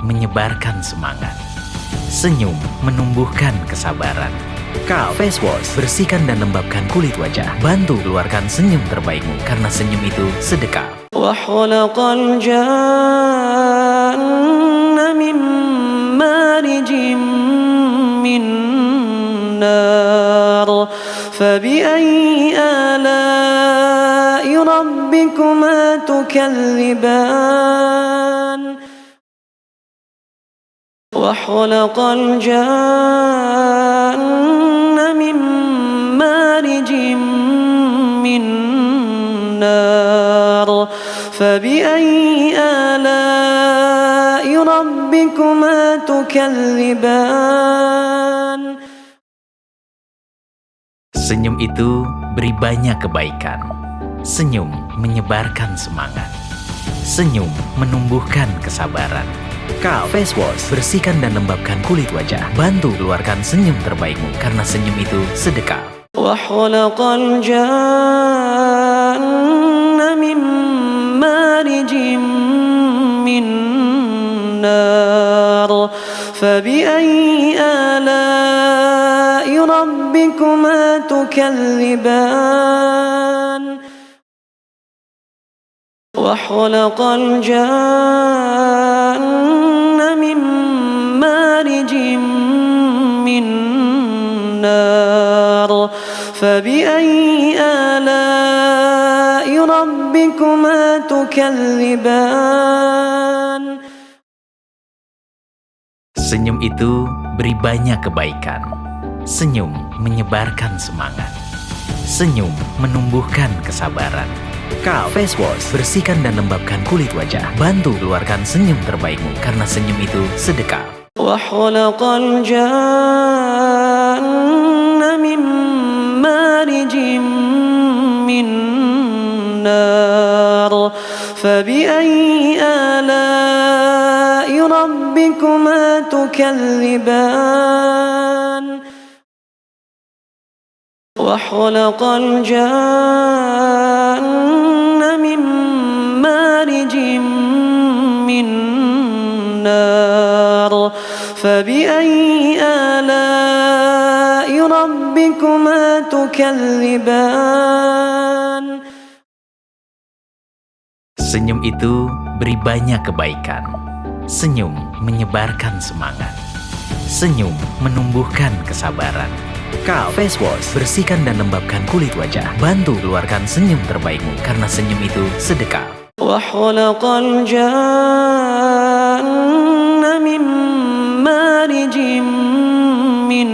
menyebarkan semangat. Senyum menumbuhkan kesabaran. Kau Face Wash, bersihkan dan lembabkan kulit wajah. Bantu keluarkan senyum terbaikmu, karena senyum itu sedekah. وخلق الجن من مارج من نار فبأي آلاء ربكما تكذبان وخلق الجن من مارج من نار فبأي آلاء ربكما تكذبان. Senyum itu beri banyak kebaikan. Senyum menyebarkan semangat. Senyum menumbuhkan kesabaran. Kau Face Wash, bersihkan dan lembabkan kulit wajah. Bantu keluarkan senyum terbaikmu, karena senyum itu sedekah. وخلق الجن من مارج من نار فبأي آلاء ربكما تكذبان وخلق الجن من مارج من نار فبأي آلاء ربكما تكذبان. Senyum itu beri banyak kebaikan. Senyum menyebarkan semangat. Senyum menumbuhkan kesabaran. Kau Face Wash, bersihkan dan lembabkan kulit wajah. Bantu keluarkan senyum terbaikmu, karena senyum itu sedekah. وخلق الجن من مارج من نار فبأي آلاء ربكما تكذبان وخلق الجن من مارج من نار فبأي آلاء ربكما تكذبان. Senyum itu beri banyak kebaikan. Senyum menyebarkan semangat. Senyum menumbuhkan kesabaran. Kau Face Wash, bersihkan dan lembabkan kulit wajah. Bantu keluarkan senyum terbaikmu, karena senyum itu sedekah. وخلق الجن من مارج من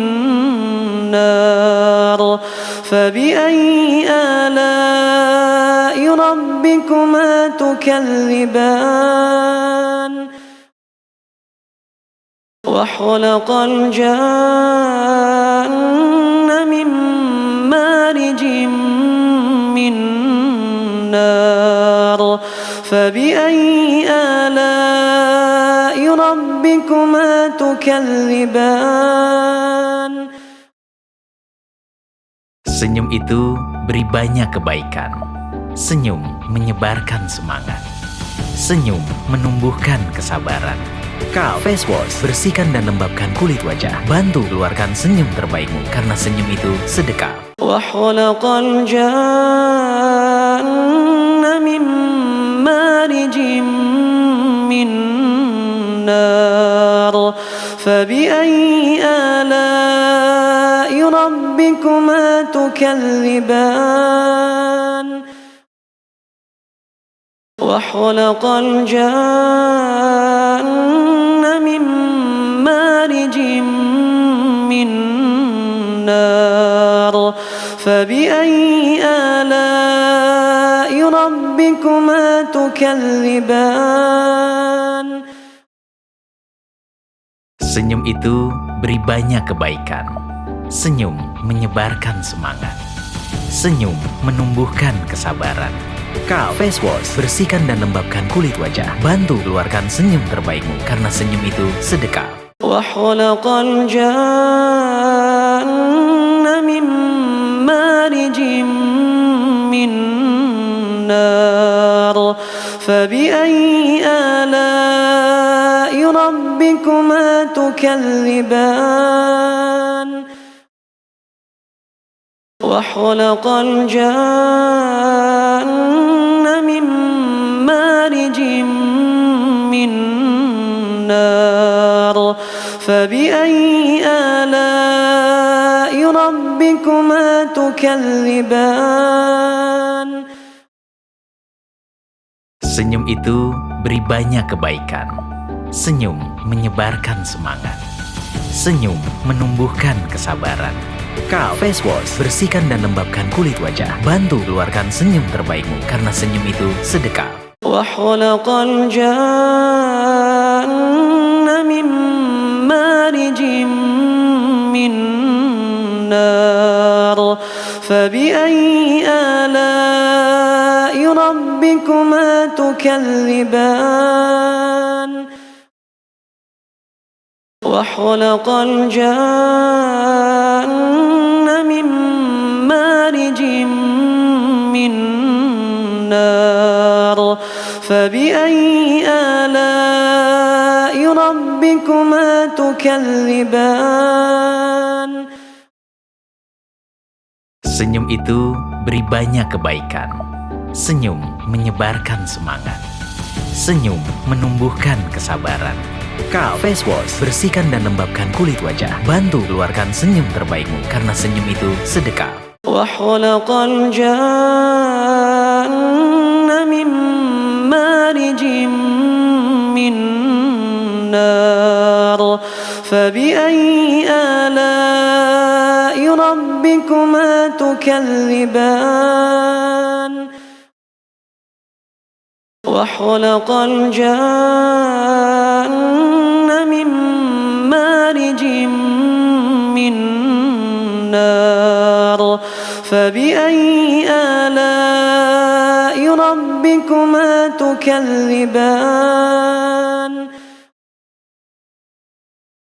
نار فبأي آلاء ربكما تكذبان وخلق الجن من مارج من نار فبأي آلاء ربكما تكذبان. Senyum itu beri banyak kebaikan. Senyum menyebarkan semangat. Senyum menumbuhkan kesabaran. Kau Face Wash, bersihkan dan lembabkan kulit wajah. Bantu keluarkan senyum terbaikmu, karena senyum itu sedekah. وخلق الجن من مارج من نار فبأي آلاء ربكما تكذبان وخلق الجن من مارج من نار فبأي آلاء ربكما تكذبان. Senyum itu beri banyak kebaikan. Senyum menyebarkan semangat. Senyum menumbuhkan kesabaran. Kau Face Wash, bersihkan dan lembabkan kulit wajah. Bantu keluarkan senyum terbaikmu, karena senyum itu sedekah. وخلق الجن من مارج من نار فبأي آلاء ربكما تكذبان وخلق الجن من مارج من نار فبأي آلاء ربكما تكذبان. Senyum itu beri banyak kebaikan. Senyum menyebarkan semangat. Senyum menumbuhkan kesabaran. Face Wash, bersihkan dan lembabkan kulit wajah. Bantu keluarkan senyum terbaikmu karena senyum itu sedekah. وخلق الجن من مارج من نار فبأي آلاء ربكما تكذبان وخلق الجن من مارج من نار فبأي آلاء ربكما تكذبان. Senyum itu beri banyak kebaikan. Senyum menyebarkan semangat. Senyum menumbuhkan kesabaran. Face Wash, bersihkan dan lembabkan kulit wajah. Bantu keluarkan senyum terbaikmu karena senyum itu sedekah. وخلق الجن من مارج من نار فبأي آلاء ربكما تكذبان وخلق الجن من مارج من نار فبأي آلاء ربكما تكذبان.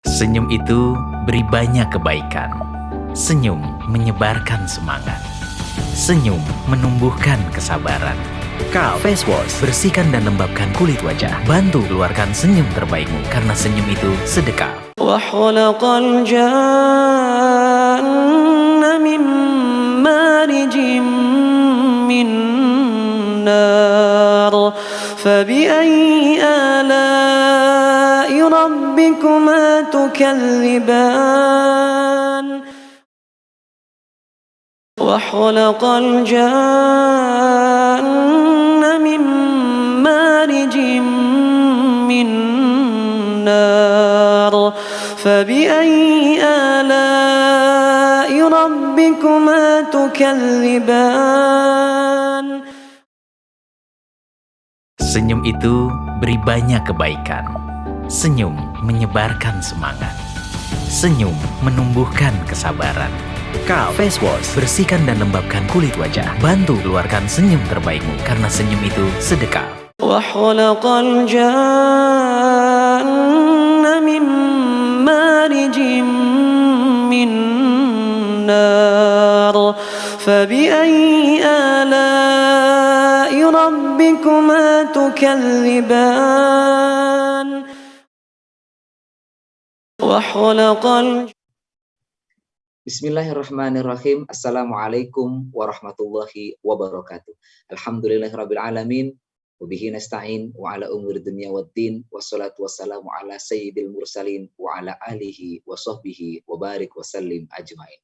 Senyum itu beri banyak kebaikan. Senyum menyebarkan semangat. Senyum menumbuhkan kesabaran. Face Wash, bersihkan dan lembabkan kulit wajah. Bantu keluarkan senyum terbaikmu karena senyum itu sedekah. وخلق الجن من مارج من نار فبأي آلاء ربكما تكذبان وخلق الجن من مارج من نار فبأي آلاء ربكما تكذبان. Senyum itu beri banyak kebaikan. Senyum menyebarkan semangat. Senyum menumbuhkan kesabaran. Face Wash, bersihkan dan lembabkan kulit wajah. Bantu keluarkan senyum terbaikmu karena senyum itu sedekah. وخلق الجن من مارج من نار فبأي آلاء ربكما تكذبان وخلق Bismillahirrahmanirrahim. Assalamualaikum warahmatullahi wabarakatuh. Alhamdulillahirabbil alamin. Wabihi nasta'in wa ala umuri dunya waddin. Wassalatu wassalamu ala sayyidil mursalin wa ala alihi wa sahbihi wa barik wa sallim ajmain.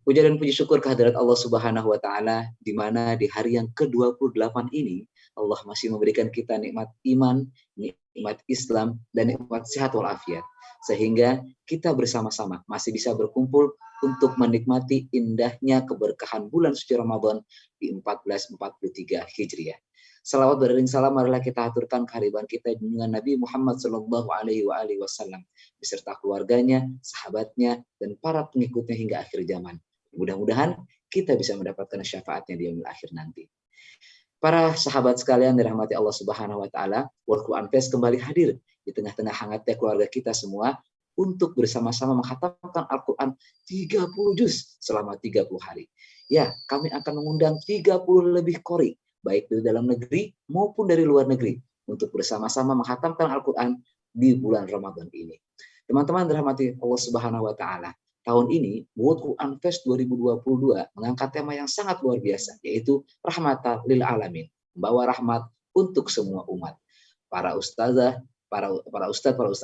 Puja dan puji syukur kehadirat Allah Subhanahu wa taala di mana di hari yang ke-28 ini Allah masih memberikan kita nikmat iman, nikmat Islam dan nikmat sehat walafiat. Sehingga kita bersama-sama masih bisa berkumpul untuk menikmati indahnya keberkahan bulan suci Ramadan di 1443 Hijriah. Salawat beriring salam marilah kita aturkan kehadiran kita dengan Nabi Muhammad SAW beserta keluarganya, sahabatnya, dan para pengikutnya hingga akhir zaman. Mudah-mudahan kita bisa mendapatkan syafaatnya di yaumil akhir nanti. Para sahabat sekalian dirahmati Allah Subhanahu wa taala, World Quran Fest kembali hadir di tengah-tengah hangatnya keluarga kita semua untuk bersama-sama menghatamkan Al-Quran 30 juz selama 30 hari. Ya, kami akan mengundang 30 lebih qori, baik dari dalam negeri maupun dari luar negeri, untuk bersama-sama menghatamkan Al-Quran di bulan Ramadan ini. Teman-teman dirahmati Allah Subhanahu wa taala. Tahun ini World Quran Fest 2022 mengangkat tema yang sangat luar biasa, yaitu rahmatan lil alamin, membawa rahmat untuk semua umat. Para ustazah, para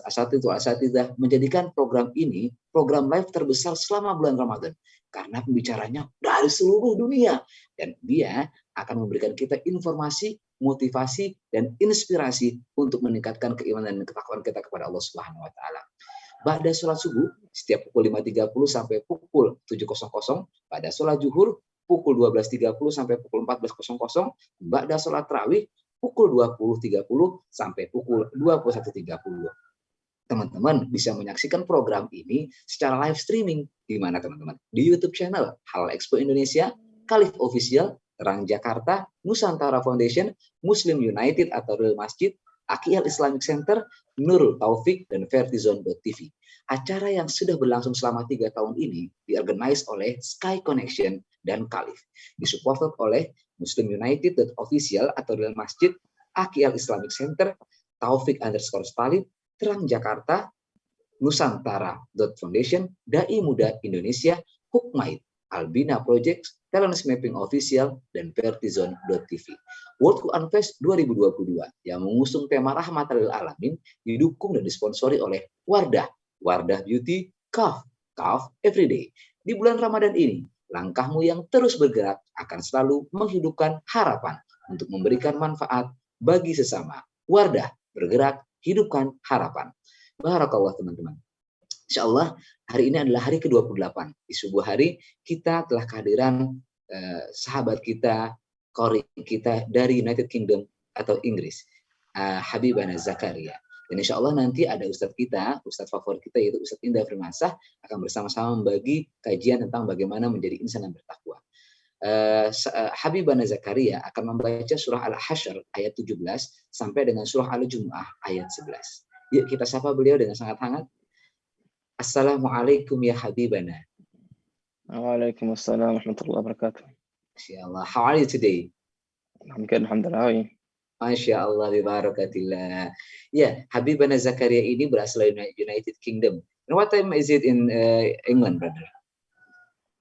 asatidzah menjadikan program ini program live terbesar selama bulan Ramadan karena pembicaranya dari seluruh dunia dan dia akan memberikan kita informasi, motivasi dan inspirasi untuk meningkatkan keimanan dan ketakwaan kita kepada Allah Subhanahu wa taala. Ba'da sholat subuh setiap pukul 5.30 sampai pukul 7.00, pada sholat zuhur pukul 12.30 sampai pukul 14.00, ba'da sholat tarawih pukul 20.30 sampai pukul 21.30. Teman-teman bisa menyaksikan program ini secara live streaming di mana teman-teman? Di YouTube channel Halal Expo Indonesia, Khalif Official, Terang Jakarta, Nusantara Foundation, Muslim United atau Real Masjid, Aqiyal Islamic Center, Nurul Taufik, dan Vertizon.tv. Acara yang sudah berlangsung selama 3 tahun ini diorganize oleh Sky Connection dan Khalif. Disupport oleh Muslim United Official atau Real Masjid, Aqiyal Islamic Center, Taufik _Stalin, Terang Jakarta, Nusantara Foundation, Dai Muda Indonesia, Hukmait, Albina Projects, Talents Mapping Official, dan Vertizon.tv. World Quran Fest 2022 yang mengusung tema rahmatan lil alamin didukung dan disponsori oleh Wardah Beauty, Kaf Everyday. Di bulan Ramadan ini, langkahmu yang terus bergerak akan selalu menghidupkan harapan untuk memberikan manfaat bagi sesama. Wardah bergerak, hidupkan harapan. Barakallah teman-teman. Insyaallah hari ini adalah hari ke-28. Di sebuah hari kita telah kehadiran sahabat kita, qari kita dari United Kingdom atau Inggris, Habibana Zakaria. Dan insya Allah nanti ada ustadz kita, ustadz favorit kita yaitu Ustadz Indah Firmansah akan bersama-sama membagi kajian tentang bagaimana menjadi insan yang bertakwa. Habibana Zakaria akan membaca surah Al-Hasyr ayat 17 sampai dengan surah Al-Jumu'ah ayat 11. Yuk kita sapa beliau dengan sangat hangat. Assalamualaikum ya Habibana. Waalaikumsalam warahmatullahi wabarakatuh. Insyaallah. How are you today? I'm good, alhamdulillah. How are you? Masya Allah, bibarakatillah. Ya, Habibana Zakaria ini berasal dari United Kingdom. And what time is it in England, brother?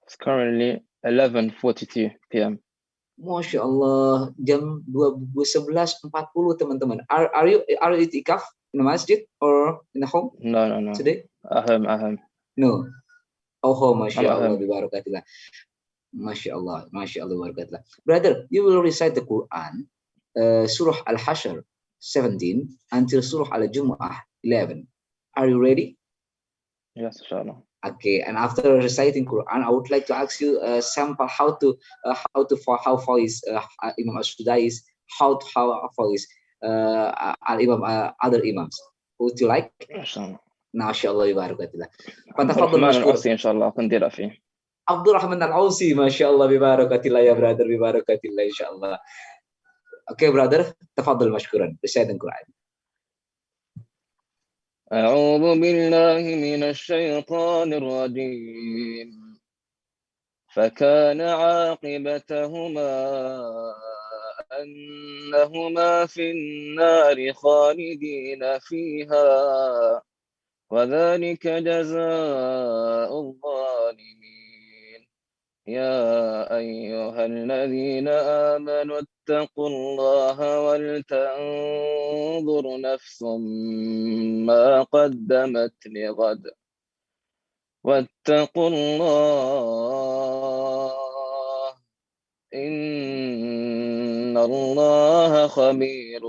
It's currently 11:42 p.m. Masya Allah, jam 11.40 teman-teman. Are you itikaf in the masjid or in the home? No. Today? Aham. No. Oh, Masya Allah, bibarakatillah. Masya Allah, bibarakatillah. Brother, you will recite the Quran. Surah Al-Hasyr 17 until Surah Al-Jumu'ah 11. Are you ready? Yes, inshallah. Okay, and after reciting Quran, I would like to ask you sample how far is Imam As-Sudais, how far is Al-Imam other imams. Would you like? Inshallah. Masya-Allah barakallah. Abdul Rahman Al-Ausi inshallah akan dira fi. Abdul Rahman Al-Ausi, masya-Allah barakallah ya brother, barakallah insyaallah. Okay, brother, tafadhal mashkuran. Recite the Quran. أعوذ بالله من الشيطان الرجيم فكان عاقبتهما أنهما في النار خالدين فيها وذلك جزاء الظالمين يا أيها الذين آمنوا اتقوا الله ولتنظر نفس ما قدمت لغد واتقوا الله إن الله خبير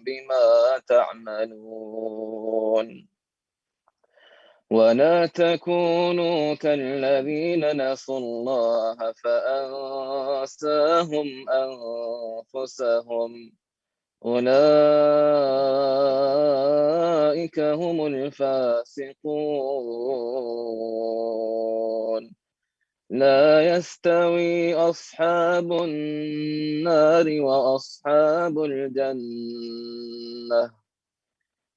بما تعملون ولا تكونوا كالذين نسوا الله فأنساهم أنفسهم أولئك هم الفاسقون لا يستوي أصحاب النار وأصحاب الجنة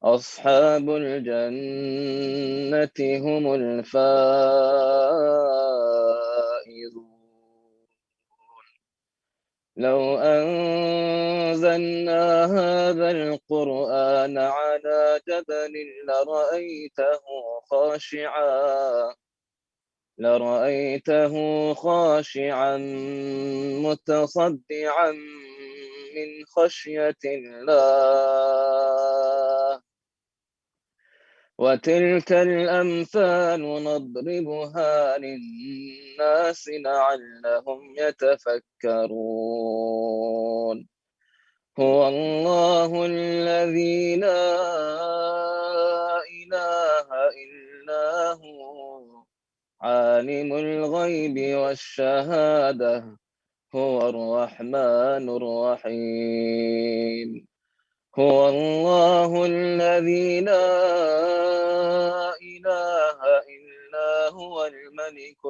أصحاب الجنة هم الفائزون لو أنزلنا هذا القرآن على جبل لرأيته خاشعا متصدعا من خشية الله. وتلك الأمثال نضربها للناس لعلهم يتفكرون. هو الله الذي لا إله إلا هو عالم الغيب والشهادة هو الرحمن الرحيم. هو الله الذي لا إله إلا هو الملك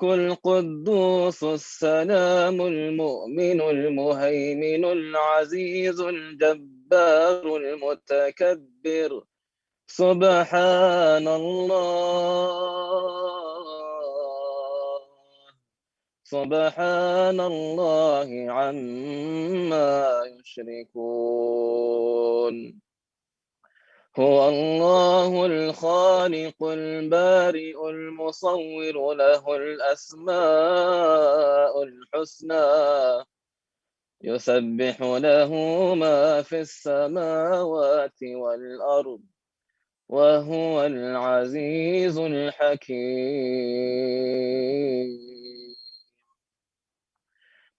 القدوس السلام المؤمن المهيمن العزيز الجبار المتكبر. سبحان الله عما يشركون. هو الله الخالق البارئ المصور له الأسماء الحسنى يسبح له ما في السماوات والأرض وهو العزيز الحكيم.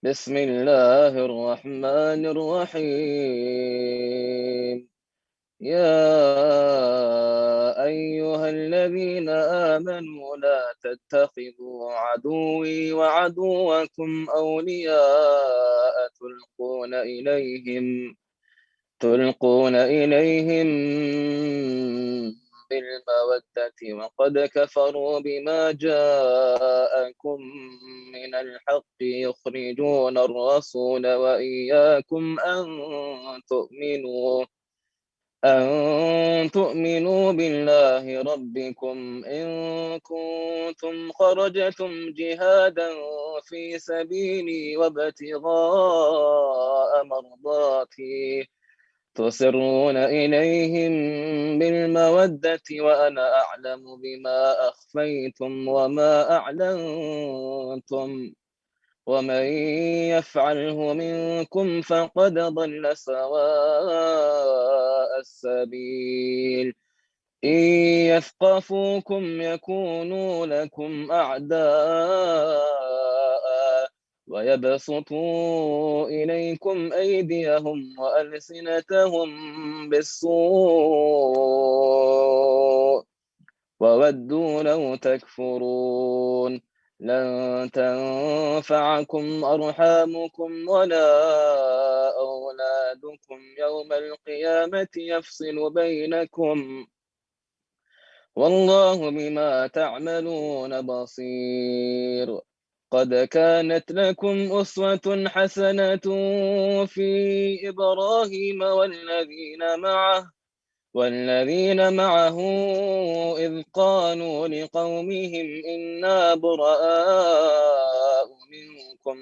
بسم الله الرحمن الرحيم. يا أيها الذين آمنوا لا تتخذوا عدوي وعدوكم أولياء تلقون إليهم بالمودة وقد كفروا بما جاءكم من الحق يخرجون الرسول وإياكم أن تؤمنوا بالله ربكم إن كنتم خرجتم جهادا في سبيلي وابتغاء مرضاتي تسرون إليهم بالمودة وأنا أعلم بما أخفيتم وما أعلنتم ومن يفعله منكم فقد ضل سواء السبيل. إن يثقفوكم يكونوا لكم أعداء ويبسطوا إليكم أيديهم وألسنتهم بالسوء وودوا لو تكفرون. لن تنفعكم أرحامكم ولا أولادكم يوم القيامة يفصل بينكم والله بما تعملون بصير. قد كانت لكم أسوة حسنة في إبراهيم والذين معه إذ قالوا لقومهم إنا براء منكم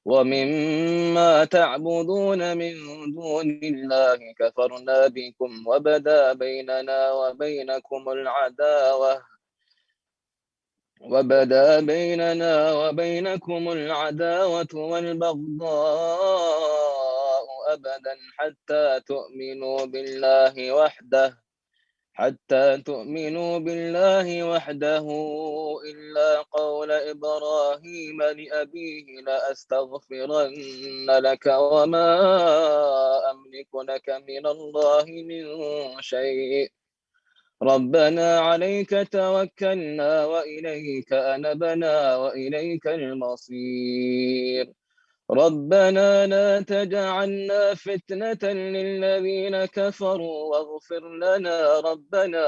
ومما تعبدون من دون الله كفرنا بكم وبدا بيننا وبينكم العداوة والبغضاء أبدا حتى تؤمنوا بالله وحده إلا قول إبراهيم لأبيه لأستغفرن لك وما أملك لك من الله من شيء ربنا عليك توكلنا وإليك أنبنا وإليك المصير. ربنا لا تجعلنا فتنة للذين كفروا واغفر لنا ربنا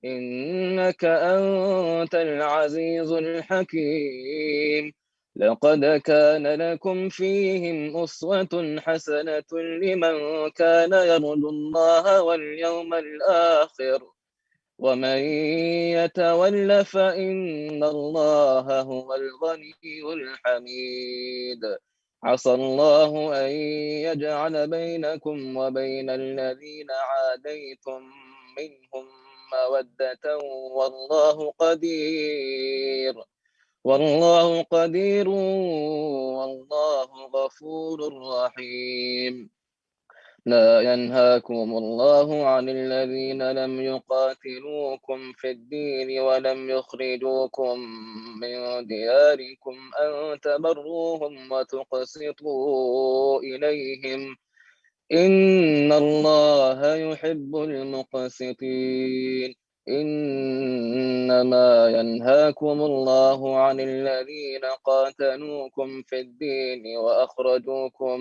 إنك أنت العزيز الحكيم. لقد كان لكم فيهم أسوة حسنة لمن كان يرجو الله واليوم الآخر ومن يتول فإن الله هو الغني الحميد. عسى الله أن يجعل بينكم وبين الذين عاديتم منهم مودة، والله قدير والله غفور رحيم. لا ينهاكم الله عن الذين لم يقاتلوكم في الدين ولم يخرجوكم من دياركم أن تبروهم وتقسطوا إليهم، إن الله يحب المقسطين. إنما ينهاكم الله عن الذين قاتلوكم في الدين وأخرجوكم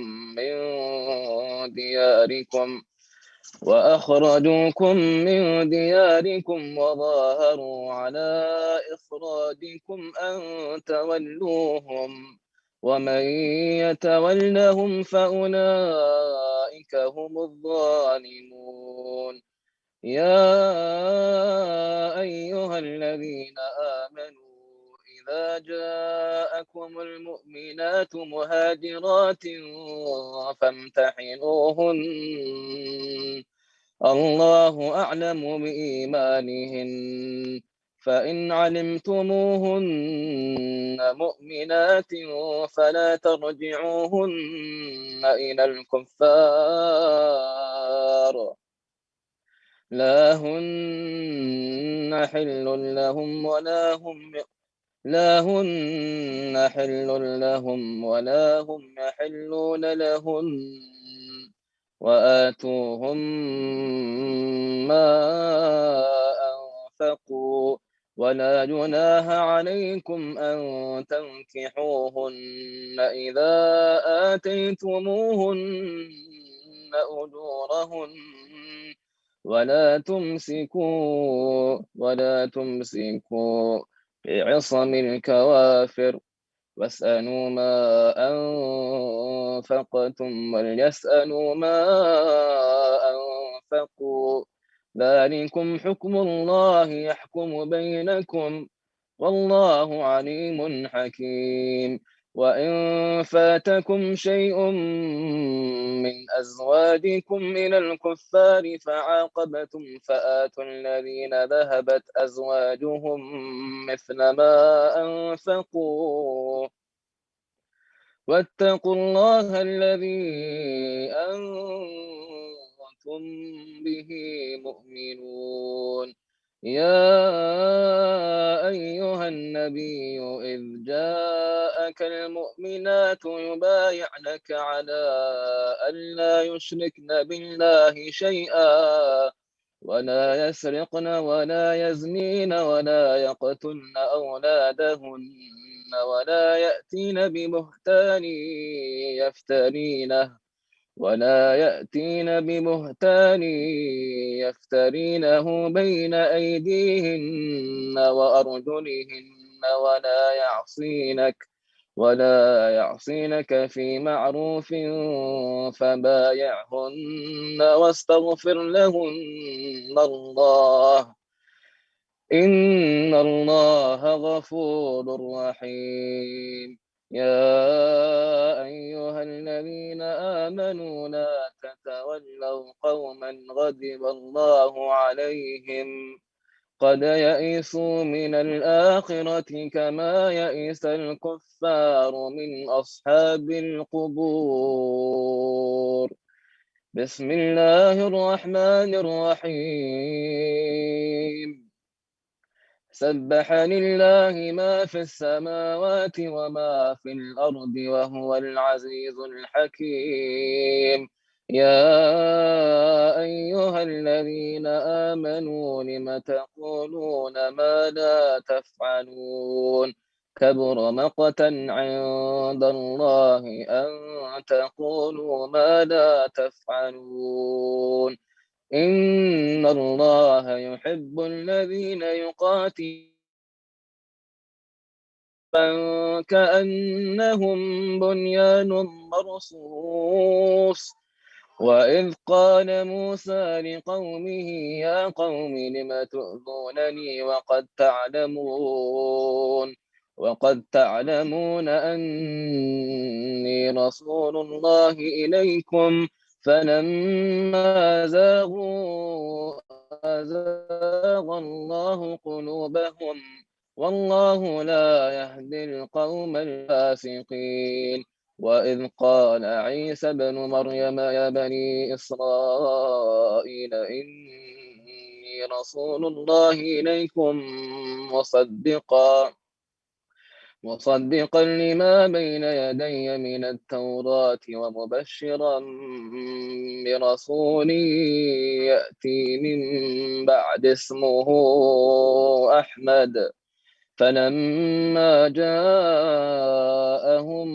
من دياركم وظاهروا على إخراجكم أن تولوهم، ومن يتولهم فأولئك هم الظالمون. يا أيها الذين آمنوا إذا جاءكم المؤمنات مهاجرات فامتحنوهن، الله أعلم بإيمانهن، فإن علمتموهن مؤمنات فلا ترجعوهن إلى الكفار، لا هن حل لهم ولا هم يحلون لهن، وآتوهم ما أنفقوا، ولا جناح عليكم أن تنكحوهن إذا آتيتموهن أجورهن، ولا تمسكوا بعصم الكوافر، واسألوا ما أنفقتم وليسألوا ما أنفقوا، ذلكم حكم الله يحكم بينكم، والله عليم حكيم. وإن فاتكم شيء من أزواجكم إلى الكفار فعاقبتم فآتوا الذين ذهبت أزواجهم مثل ما أنفقوا، واتقوا الله الذي أنتم به مؤمنون. يا أيها النبي إذ جاءك المؤمنات يبايعنك على ألا يشركن بالله شيئا، ولا يسرقن ولا يزنين ولا يقتلن أولادهن ولا يأتين ببهتان يفترينه بين أيديهن وأرجلهن ولا يعصينك في معروف فبايعهن واستغفر لهن الله، إن الله غفور رحيم. يا أيها الذين آمنوا لا تتولوا قوما غضب الله عليهم قد يئسوا من الآخرة كما يئس الكفار من أصحاب القبور. بسم الله الرحمن الرحيم. سبح لله ما في السماوات وما في الأرض وهو العزيز الحكيم. يا أيها الذين آمنوا لم تقولون ما لا تفعلون كبر مقتا عند الله أن تقولوا ما لا تفعلون. إن الله يحب الذين يقاتلون كأنهم بنيان مرصوص وإذ قال موسى لقومه يا قوم لم تؤذونني وقد تعلمون أني رسول الله إليكم فلما زاغوا أزاغ الله قلوبهم والله لا يهدي القوم الفاسقين. وإذ قال عيسى ابن مريم يا بني إسرائيل إني رسول الله إليكم مصدقا لما بين يدي من التوراة ومبشرا برسول يأتي من بعد اسمه أحمد. فلما جاءهم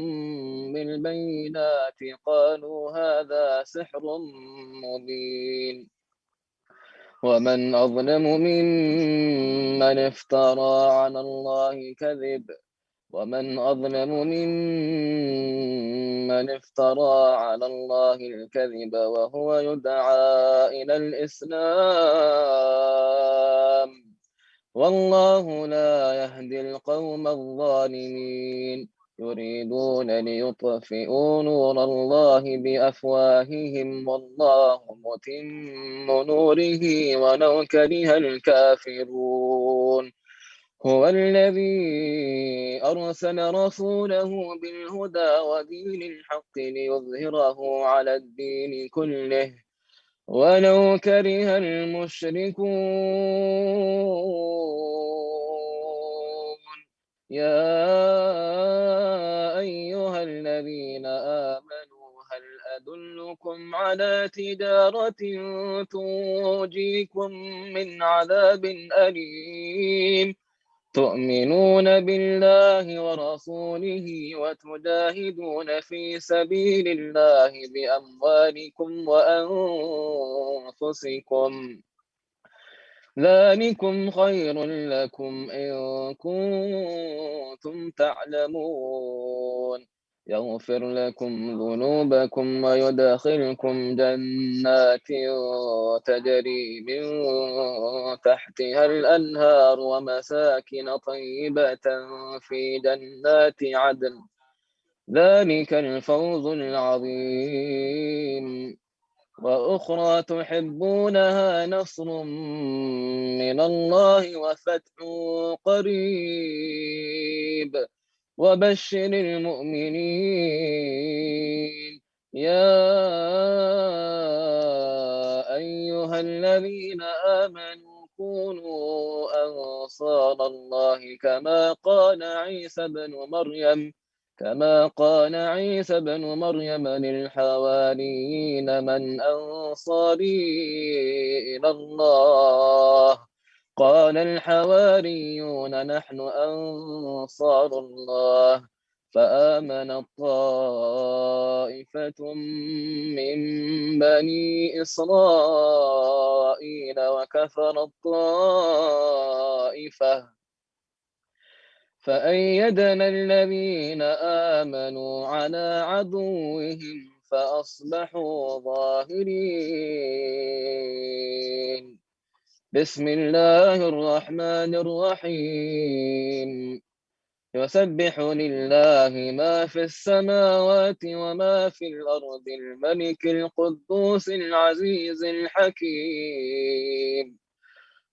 بالبينات قالوا هذا سحر مبين. ومن أظلم ممن افترى على الله الكذب وهو يدعى إلى الإسلام والله لا يهدي القوم الظالمين. يريدون ليطفئوا نور الله بأفواههم والله متم نوره ولو كره الكافرون. هو الذي أرسل رسوله بالهدى ودين الحق ليظهره على الدين كله ولو كره المشركون. يا أيها الذين آمنوا هل أدلكم على تجارة تنجيكم من عذاب أليم تؤمنون بالله ورسوله وتجاهدون في سبيل الله بأموالكم وأنفسكم ذلكم خير لكم إن كنتم تعلمون. يغفر لكم ذنوبكم ويدخلكم جنات تجري من تحتها الأنهار ومساكن طيبة في جنات عدن ذلك الفوز العظيم. وأخرى تحبونها نصر من الله وفتح قريب وبشر المؤمنين. يا أيها الذين آمنوا كونوا أنصار الله كما قال عيسى بن مريم للحواريين من أنصاري إلى الله قال الحواريون نحن أنصار الله فآمنت طائفة من بني إسرائيل وكفرت طائفة فأيدنا الذين آمنوا على عدوهم فأصبحوا ظاهرين. بسم الله الرحمن الرحيم. يسبح لله ما في السماوات وما في الأرض الملك القدوس العزيز الحكيم.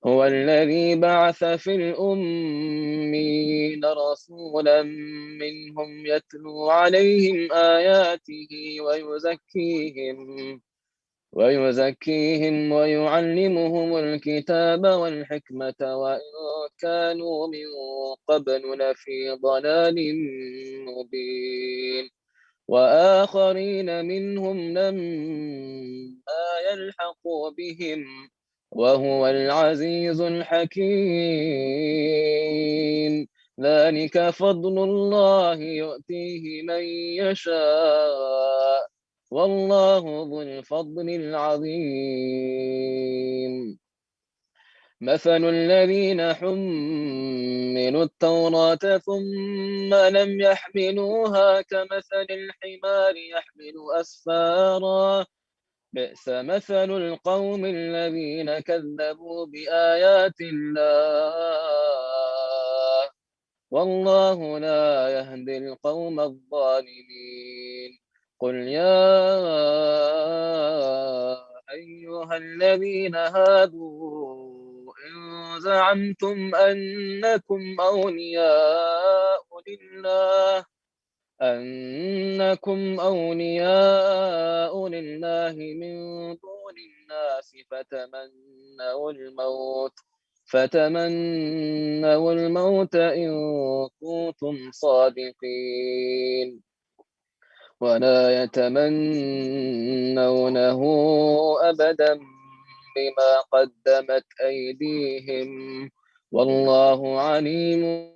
هو الذي بعث في الأمين رسولا منهم يتلو عليهم آياته ويزكيهم ويعلمهم الكتاب والحكمة وإن كانوا من قبل لفي ضلال مبين. وآخرين منهم لما يلحقوا بهم وهو العزيز الحكيم. ذلك فضل الله يؤتيه من يشاء والله ذو الفضل العظيم. مثل الذين حملوا التوراة ثم لم يحملوها كمثل الحمار يحمل أسفارا بئس مثل القوم الذين كذبوا بآيات الله والله لا يهدي القوم الظالمين قل يا أيها الذين هادوا إن زعمتم أنكم أولياء لله من دون الناس فتمنوا الموت إن كنتم صادقين ولا يتمنونه أبدا بما قدمت أيديهم والله عليم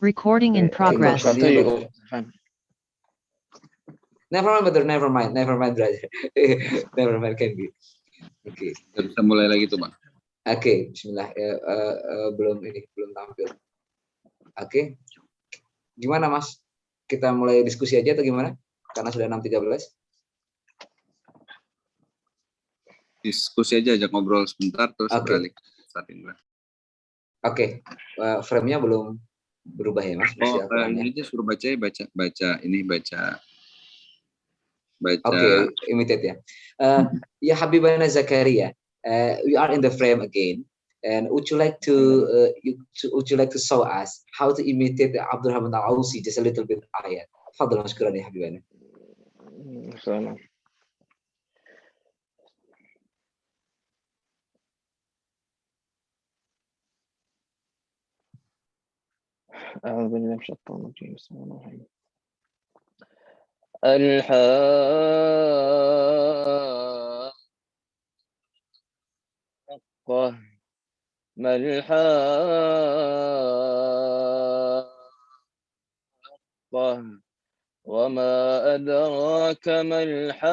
Recording in Oke, progress. tadinya طيب brother. فهم. Never mind brother, never mind brother. Never mind can be. Oke. Kita bisa mulai lagi tuh, Bang. Oke, bismillah. Belum tampil. Oke. Gimana Mas? Kita mulai diskusi aja atau gimana? Karena sudah 6.13. Diskusi aja, ajak ngobrol sebentar terus Oke. beralih ke starting. Oke. Frame-nya belum berubah ya Mas? Masih Al-Qur'annya. Ini aja suruh baca Okay, imitate ya. Ya Habibana Zakaria, we are in the frame again, and would you like to show us how to imitate Abdurrahman Al-Ausi just a little bit ayat? Fadhal mashkuran ya Habibana. سلام. أعوذ بالله من الشيطان الرجيم. بسم الله الرحمن الرحيم. الحاقة ما الحاقة وما أدراك ما الحاقة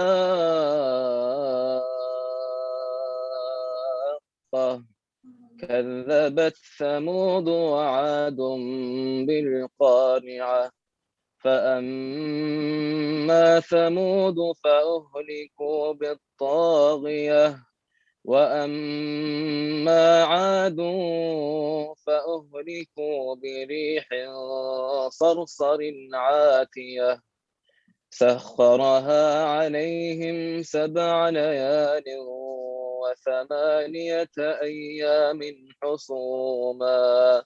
كذبت ثمود وعاد بالقارعة فأما ثمود فأهلكوا بالطاغية وأما عاد فأهلكوا بريح صرصر عاتية سخرها عليهم 7 ليال و8 أيام حصوما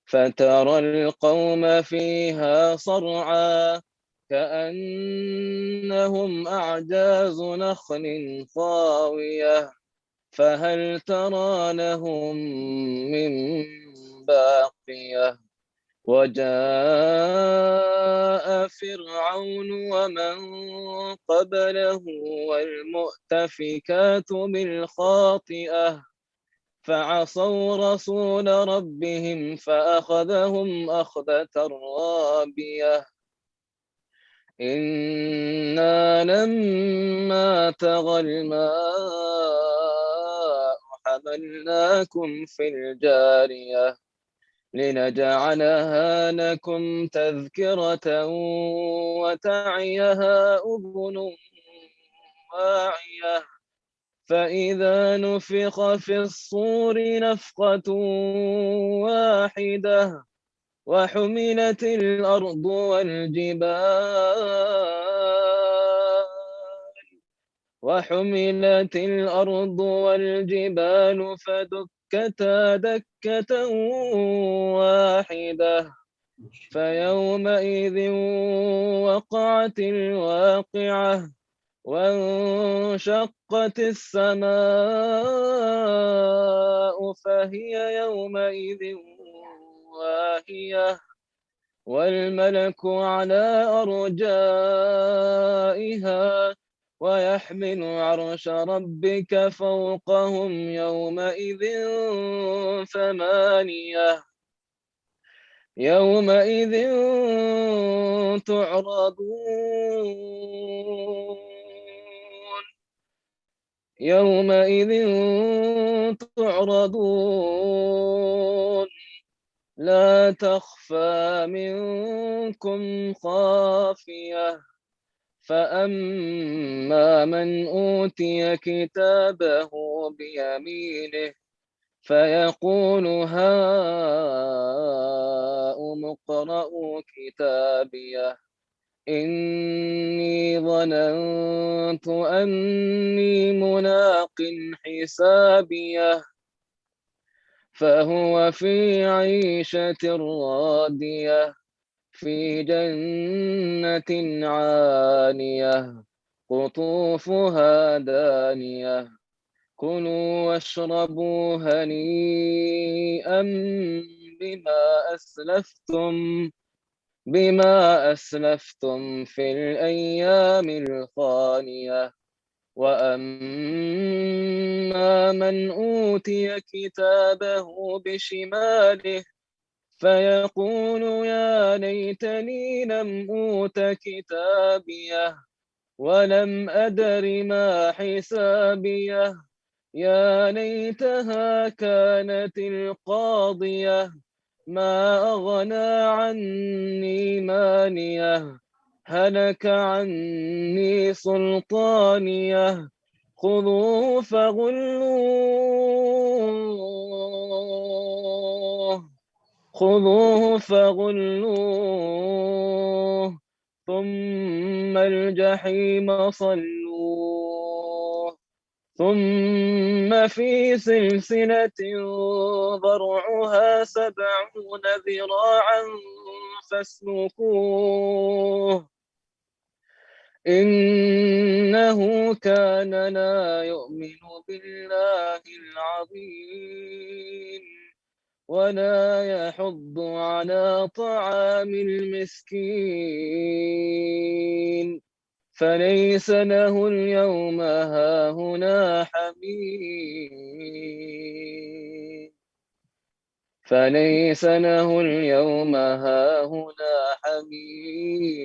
فترى القوم فيها صرعى كأنهم أعجاز نخل خاوية فهل ترى لهم من باقية وجاء فرعون ومن قبله والمؤتفكات بالخاطئة فعصوا رسول ربهم فأخذهم أخذة رابية إنا لما طغى الماء حملناكم في الجارية لنجعلها لكم تذكرة وتعيها أذن واعية فإذا نفخ في الصور نفخة واحدة وحملت الأرض والجبال فدكتا دكة واحدة فيومئذ وقعت الواقعة وانشقت السماء فهي يومئذ واهية والملك على أرجائها ويحمل عرش ربك فوقهم يومئذ 8 يومئذ تعرضون لا تخفى منكم خافية فأما من أوتي كتابه بيمينه فيقول هاؤم اقرءوا كتابيه إني ظننت أني ملاق حسابيه فهو في عيشة راضية في جنة عالية قطوفها دانية كلوا واشربوا هنيئا بما أسلفتم في الأيام الخالية وأما من أوتي كتابه بشماله فيقول يا ليتني لم أوت كتابيه ولم أدر ما حسابيه يا ليتها كانت القاضية ما أغنى عني ماليه هلك عني سلطانيه خذوه فغلوه ثم الجحيم صلوه ثم في سلسلة ضرعها 70 ذراعا فاسلكوه إنه كان لا يؤمن بالله العظيم ولا يحض على طعام المسكين فليس له اليوم هاهنا حميم فليس له اليوم هاهنا حميم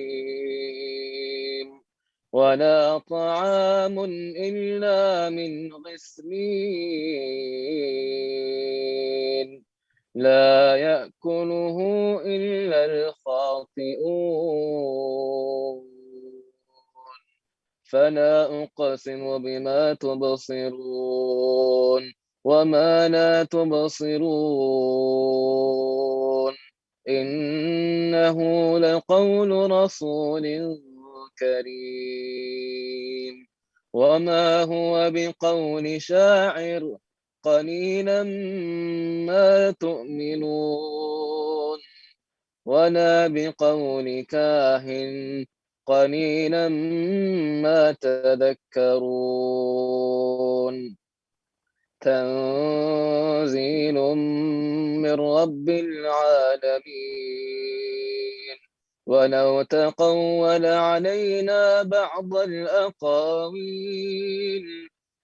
ولا طعام إلا من غسلين لا يأكله إلا الخاطئون فلا أقسم بما تبصرون وما لا تبصرون إنه لقول رسول كريم وما هو بقول شاعر قليلا ما تؤمنون ولا بقول كاهن قليلا ما تذكرون تنزيل من رب العالمين ولو تقول علينا بعض الأقاويل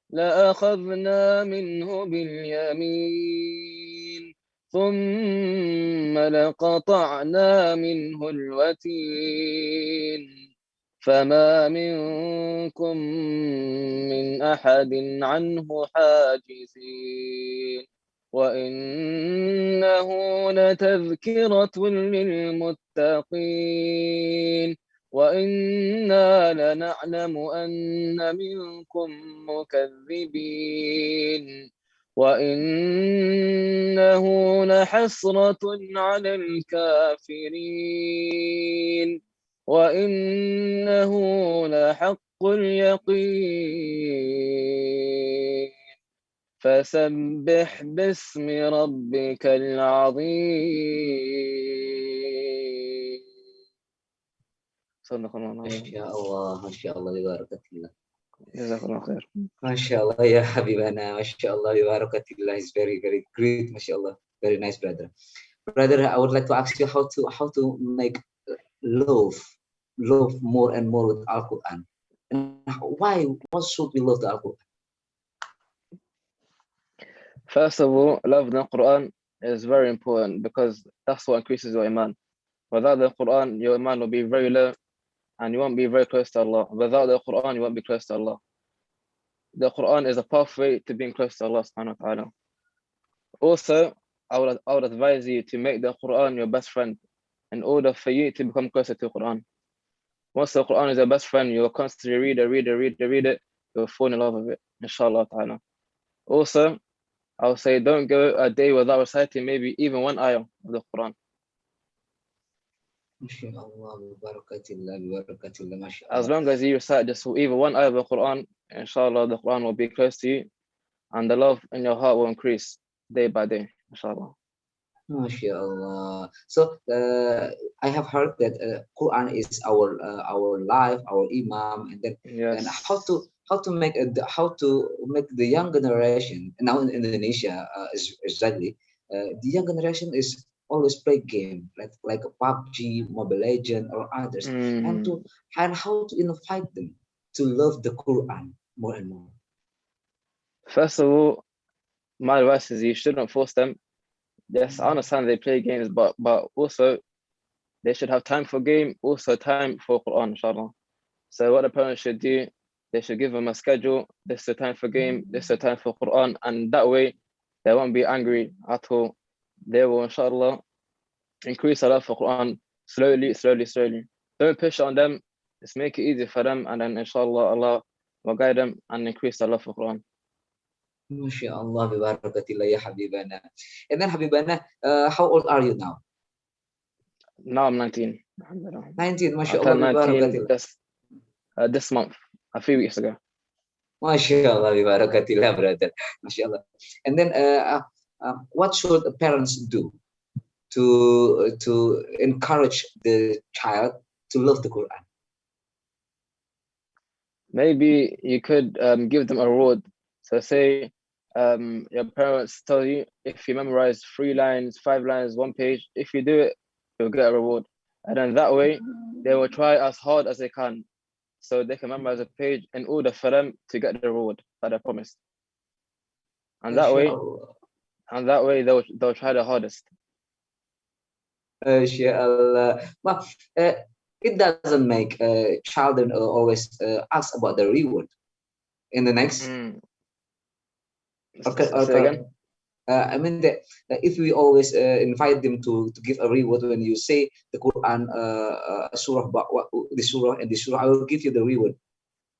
لأخذنا منه باليمين ثم لقطعنا منه الوتين فما منكم من أحد عنه حاجزين وإنه لتذكرة للمتقين وإنا لنعلم أن منكم مكذبين وإنه لحسرة على الكافرين وإنه لحق اليقين فسبح باسم ربك العظيم صدق الله العظيم ما شاء الله ببركة جزاك الله خير Masya Allah ya Habibana, Masya Allah, Barakatillah is very, very great, Masya Allah, very nice brother. Brother, I would like to ask you how to make love more and more with Al-Quran. And what should we love the Al-Quran? First of all, love the Quran is very important because that's what increases your iman. Without the Quran, your iman will be very low and you won't be very close to Allah. Without the Quran, you won't be close to Allah. The Quran is a pathway to being close to Allah subhanahu wa ta'ala. Also, I would advise you to make the Quran your best friend in order for you to become closer to the Quran. Once the Quran is your best friend, you will constantly read it, you will fall in love with it, inshallah ta'ala. Also, I would say don't go a day without reciting maybe even one ayah of the Quran. As long as you recite just even one ayah of the Quran, inshallah the Quran will be close to you and the love in your heart will increase day by day, inshallah. MashaAllah. So I have heard that Quran is our life, our imam, and then Yes. and how to make the young generation now in Indonesia exactly the young generation is always play game like a PUBG, Mobile Legend, or others, and how to invite them to love the Quran more and more. First of all, my advice is you shouldn't force them yes, I understand they play games, but also they should have time for game, also time for Quran, inshallah. So what the parents should do, they should give them a schedule. This is the time for game, this is the time for Quran, and that way they won't be angry at all. They will, inshallah, increase their love for Quran slowly, slowly, slowly. Don't push on them. Just make it easy for them, and then inshallah Allah will guide them and increase their love for Quran. Masya Allah, bibarakatillah ya Habibana. And then Habibana, how old are you now? Now I'm 19. 19, I Masya Allah, turned 19 bibarakatillah. just this month, a few weeks ago. Masya Allah, bibarakatillah, brother. Masya Allah. And then, what should parents do to encourage the child to love the Quran? Maybe you could give them a reward. So say your parents tell you, if you memorize 3 lines, 5 lines, 1 page, if you do it, you'll get a reward. And then that way, they will try as hard as they can, so they can memorize a page in order for them to get the reward that I promised. And that way, they'll try the hardest. Masya Allah. Well, it doesn't make children always ask about the reward in the next. Say again? I mean that if we always invite them to give a reward when you say the Quran, surah, the surah and the surah, I will give you the reward,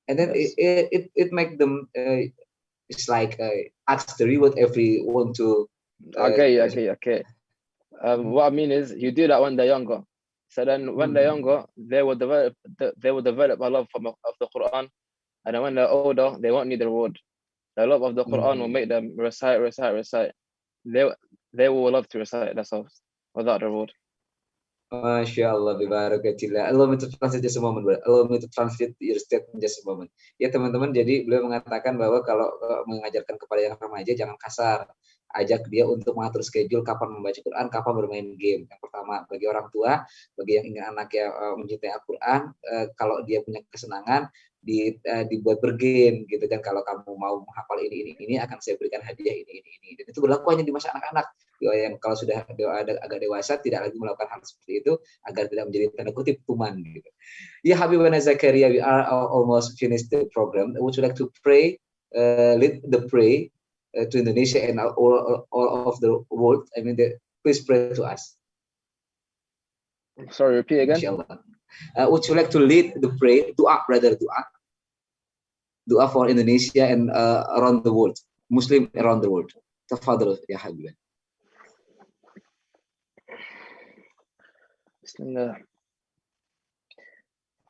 and then Yes. it make them it's like ask the reward everyone to. Okay. What I mean is, you do that when they're younger. So then, when they're younger, they will develop a love of the Quran, and then when they're older, they won't need the reward. The love of the Quran will make them recite. They will love to recite themselves without the reward. Masya Allah, bibarakatillah. Allow me to translate just a moment, bro. Allow me to translate your statement just a moment. Ya teman-teman, jadi beliau mengatakan bahwa kalau mengajarkan kepada yang remaja jangan kasar. Ajak dia untuk mengatur schedule kapan membaca Quran, kapan bermain game. Yang pertama, bagi orang tua, bagi yang ingin anaknya mencintai Al-Quran, kalau dia punya kesenangan, dibuat bergame gitu kan. Kalau kamu mau menghafal ini akan saya berikan hadiah ini. Dan itu berlaku hanya di masa anak-anak. Yang kalau sudah agak dewasa tidak lagi melakukan hal seperti itu agar tidak menjadi tanda kutip tuman gitu. Ya Habibana Zakaria, we are almost finished the program. Would you like to pray, lead the pray to Indonesia and all of the world? I mean, please pray to us. Sorry, repeat again. Inshallah. Would you like to lead the pray, dua for Indonesia and around the world, Muslim around the world? Tafadhal ya Habibana. بسم الله.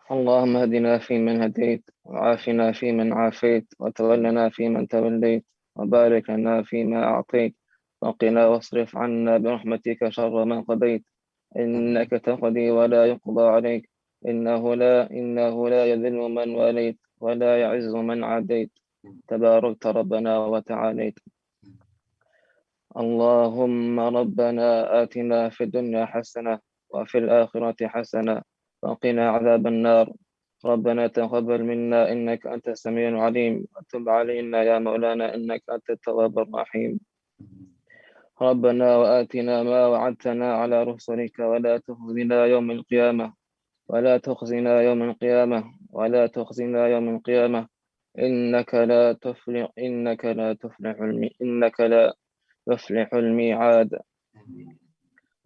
اللهم اهدنا فيمن هديت، وعافنا فيمن عافيت، وتولنا فيمن توليت، وبارك لنا فيما أعطيت، وقنا واصرف عنا برحمتك شر ما قضيت، إنك تقضي ولا يقضى عليك، إنه لا يذل من واليت ولا يعز من عاديت، تباركت ربنا وتعاليت. اللهم ربنا آتنا في الدنيا حسنة وفي الآخرة حسنة وقنا عذاب النار. ربنا تقبل منا إنك أنت السميع العليم، وتب علينا يا مولانا إنك أنت التواب الرحيم. ربنا وآتنا ما وعدتنا على رسلك ولا تخزنا يوم القيامة إنك لا تفلح الميعاد.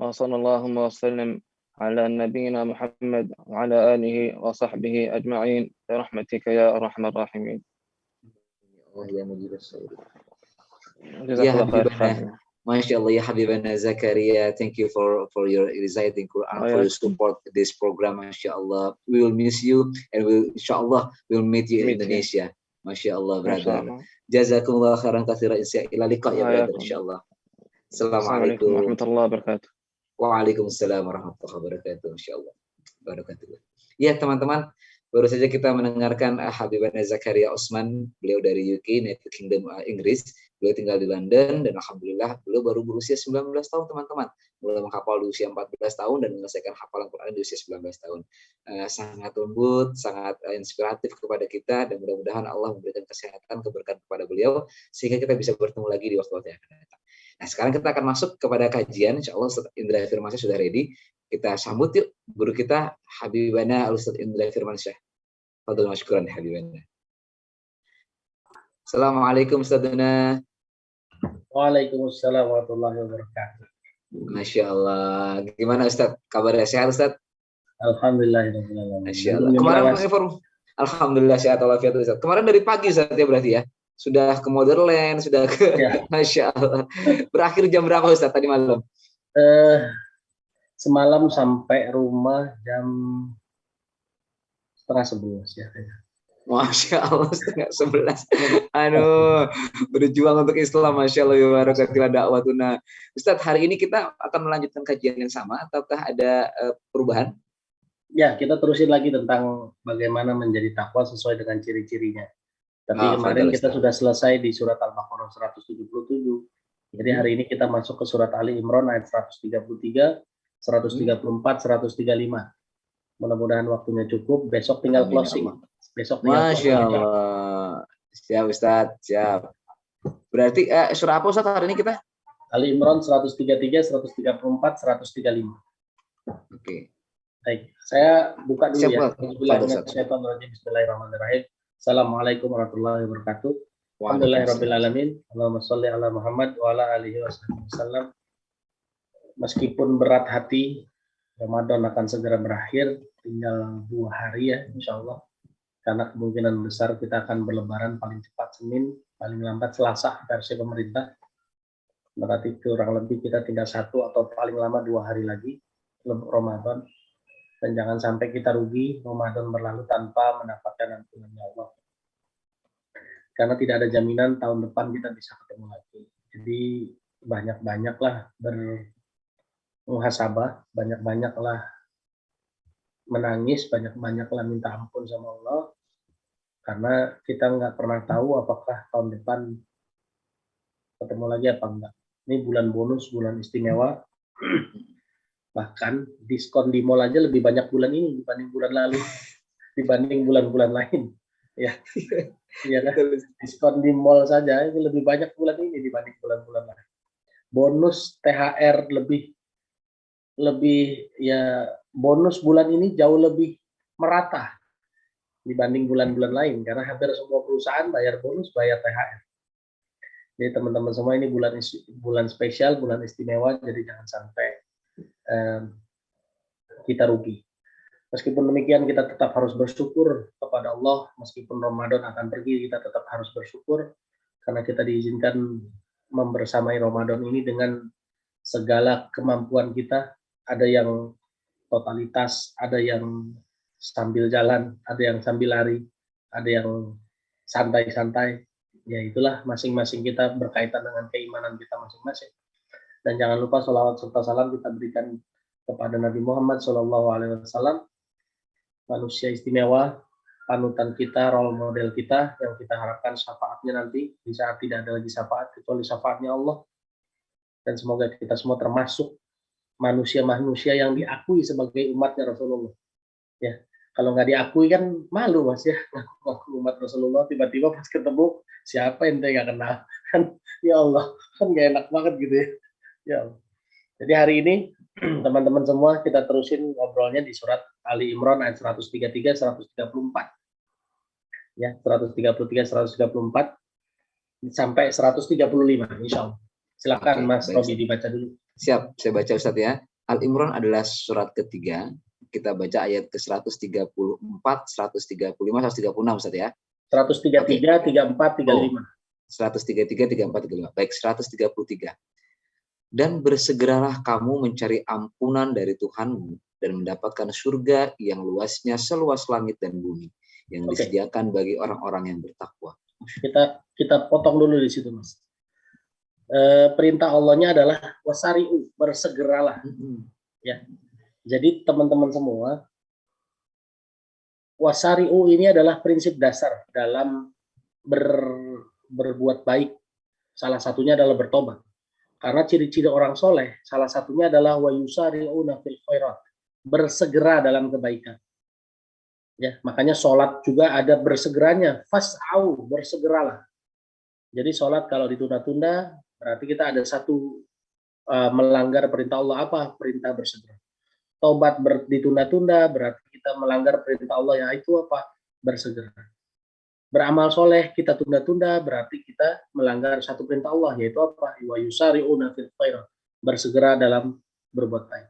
وصلى اللهم وسلم على نبينا محمد وعلى آله وصحبه أجمعين برحمتك يا أرحم الراحمين. جزاك الله خير. Masya Allah ya Habibana Zakaria, thank you for your reciting Quran, for your support this program. Masya Allah, we will miss you and insyaAllah we'll meet you in Indonesia. Masya Allah, brother. Jazakumullah khairan katsiran, ila liqa ya brother, insyaAllah. Assalamualaikum warahmatullahi wabarakatuh. Waalaikumsalam warahmatullahi wabarakatuh. Insyaallah. Barakatuh. Ya teman-teman, baru saja kita mendengarkan Habibana Zakaria Osman, beliau dari UK, United Kingdom, Inggris. Beliau tinggal di London dan alhamdulillah beliau baru berusia 19 tahun teman-teman. Mulai menghafal di usia 14 tahun dan menyelesaikan hafalan Quran di usia 19 tahun. Sangat lembut, sangat inspiratif kepada kita dan mudah-mudahan Allah memberikan kesehatan, keberkahan kepada beliau sehingga kita bisa bertemu lagi di waktu-waktu yang akan datang. Nah, sekarang kita akan masuk kepada kajian. Insya Allah Ustaz Indra Firmansyah sudah ready. Kita sambut yuk guru kita Habibana Ustaz Indra Firmansyah. Fadhil masykuran Habibana. Assalamualaikum Ustazuna. Waalaikumsalam warahmatullahi wabarakatuh. Masya Allah. Gimana Ustaz? Kabarnya sehat Ustaz? Alhamdulillahirrahmanirrahim. Masya Allah. Kemarin Alhamdulillah sehat walafiat Ustaz. Kemarin dari pagi Ustaz ya berarti ya? Sudah ke Motherland, sudah ke Ya. Masya Allah. Berakhir jam berapa Ustaz tadi malam? Semalam sampai rumah jam 10:30 ya. Masya Allah, 10:30. Aduh, berjuang untuk Islam. Masya Allah, wabarakatuh dakwatuna. Ustadz, hari ini kita akan melanjutkan kajian yang sama, ataukah ada perubahan? Ya, kita terusin lagi tentang bagaimana menjadi takwa sesuai dengan ciri-cirinya. Tapi kemarin kita sudah selesai di surat Al-Baqarah 177. Jadi hari ini kita masuk ke surat Ali Imran ayat 133, 134, 135. Mudah-mudahan waktunya cukup. Besok tinggal closing. Besok tinggal Masya Allah. Siap Ustadz, siap. Berarti surah apa Ustadz hari ini kita? Ali Imran 133, 134, 135. Oke. Baik, saya buka dulu Siap, ya. Bismillahirrahmanirrahim. Assalamualaikum warahmatullahi wabarakatuh. Alhamdulillahirrahmanirrahim. Allahumma sholli ala Muhammad wa ala alihi wasallam. Meskipun berat hati, Ramadan akan segera berakhir, tinggal 2 hari ya, insya Allah. Karena kemungkinan besar kita akan berlebaran paling cepat Senin, paling lambat Selasa versi pemerintah. Berarti kurang lebih kita tinggal 1 atau paling lama 2 hari lagi Ramadan. Dan jangan sampai kita rugi Ramadan berlalu tanpa mendapatkan ampunannya Allah. Karena tidak ada jaminan tahun depan kita bisa ketemu lagi. Jadi banyak-banyaklah bermuhasabah, banyak-banyaklah menangis, banyak-banyaklah minta ampun sama Allah. Karena kita nggak pernah tahu apakah tahun depan ketemu lagi apa enggak. Ini bulan bonus, bulan istimewa. Bahkan diskon di mall aja lebih banyak bulan ini dibanding bulan lalu, dibanding bulan-bulan lain. Ya, ya kan? Diskon di mall saja itu lebih banyak bulan ini dibanding bulan-bulan lain. Bonus THR lebih ya, bonus bulan ini jauh lebih merata dibanding bulan-bulan lain karena hampir semua perusahaan bayar bonus, bayar THR. Jadi teman-teman semua ini bulan spesial, bulan istimewa, jadi jangan sampai kita rugi. Meskipun demikian kita tetap harus bersyukur kepada Allah. Meskipun Ramadan akan pergi, kita tetap harus bersyukur karena kita diizinkan membersamai Ramadan ini dengan segala kemampuan kita. Ada yang totalitas, ada yang sambil jalan, ada yang sambil lari, ada yang santai-santai. Ya itulah masing-masing kita berkaitan dengan keimanan kita masing-masing. Dan jangan lupa sholawat serta salam kita berikan kepada Nabi Muhammad SAW, manusia istimewa, panutan kita, role model kita, yang kita harapkan syafaatnya nanti di saat tidak ada lagi syafaat kecuali syafaatnya Allah. Dan semoga kita semua termasuk manusia-manusia yang diakui sebagai umatnya Rasulullah. Ya, kalau nggak diakui kan malu Mas ya, ngaku umat Rasulullah, tiba-tiba pas ketemu siapa yang nggak kenal kan? Ya Allah, kan nggak enak banget gitu ya. Ya. Jadi hari ini teman-teman semua kita terusin ngobrolnya di surat Ali Imran ayat 133 134. Ya, 133 134 sampai 135 insyaallah. Silakan Mas Robi dibaca dulu. Siap, saya baca Ustaz ya. Al Imran adalah surat ketiga. Kita baca ayat ke 134, 135, 136 Ustaz ya. 133, 34, 35. 133, 34, 35. Baik, 133. Dan bersegeralah kamu mencari ampunan dari Tuhanmu dan mendapatkan surga yang luasnya seluas langit dan bumi yang disediakan bagi orang-orang yang bertakwa. Kita potong dulu di situ Mas. Perintah Allahnya adalah wasari'u, bersegeralah. Ya. Jadi teman-teman semua, wasari'u ini adalah prinsip dasar dalam berbuat baik. Salah satunya adalah bertobat. Karena ciri-ciri orang soleh, salah satunya adalah wa yusari'una fil khairat, bersegera dalam kebaikan. Ya, makanya sholat juga ada bersegeranya, fas'au, bersegeralah. Jadi sholat kalau ditunda-tunda, Berarti kita ada satu melanggar perintah Allah. Apa? Perintah bersegera. Tobat ditunda-tunda berarti kita melanggar perintah Allah, yaitu apa? Bersegera. Beramal soleh kita tunda-tunda berarti kita melanggar satu perintah Allah, yaitu apa? Wa yusari'una fil khairat, bersegera dalam berbuat baik.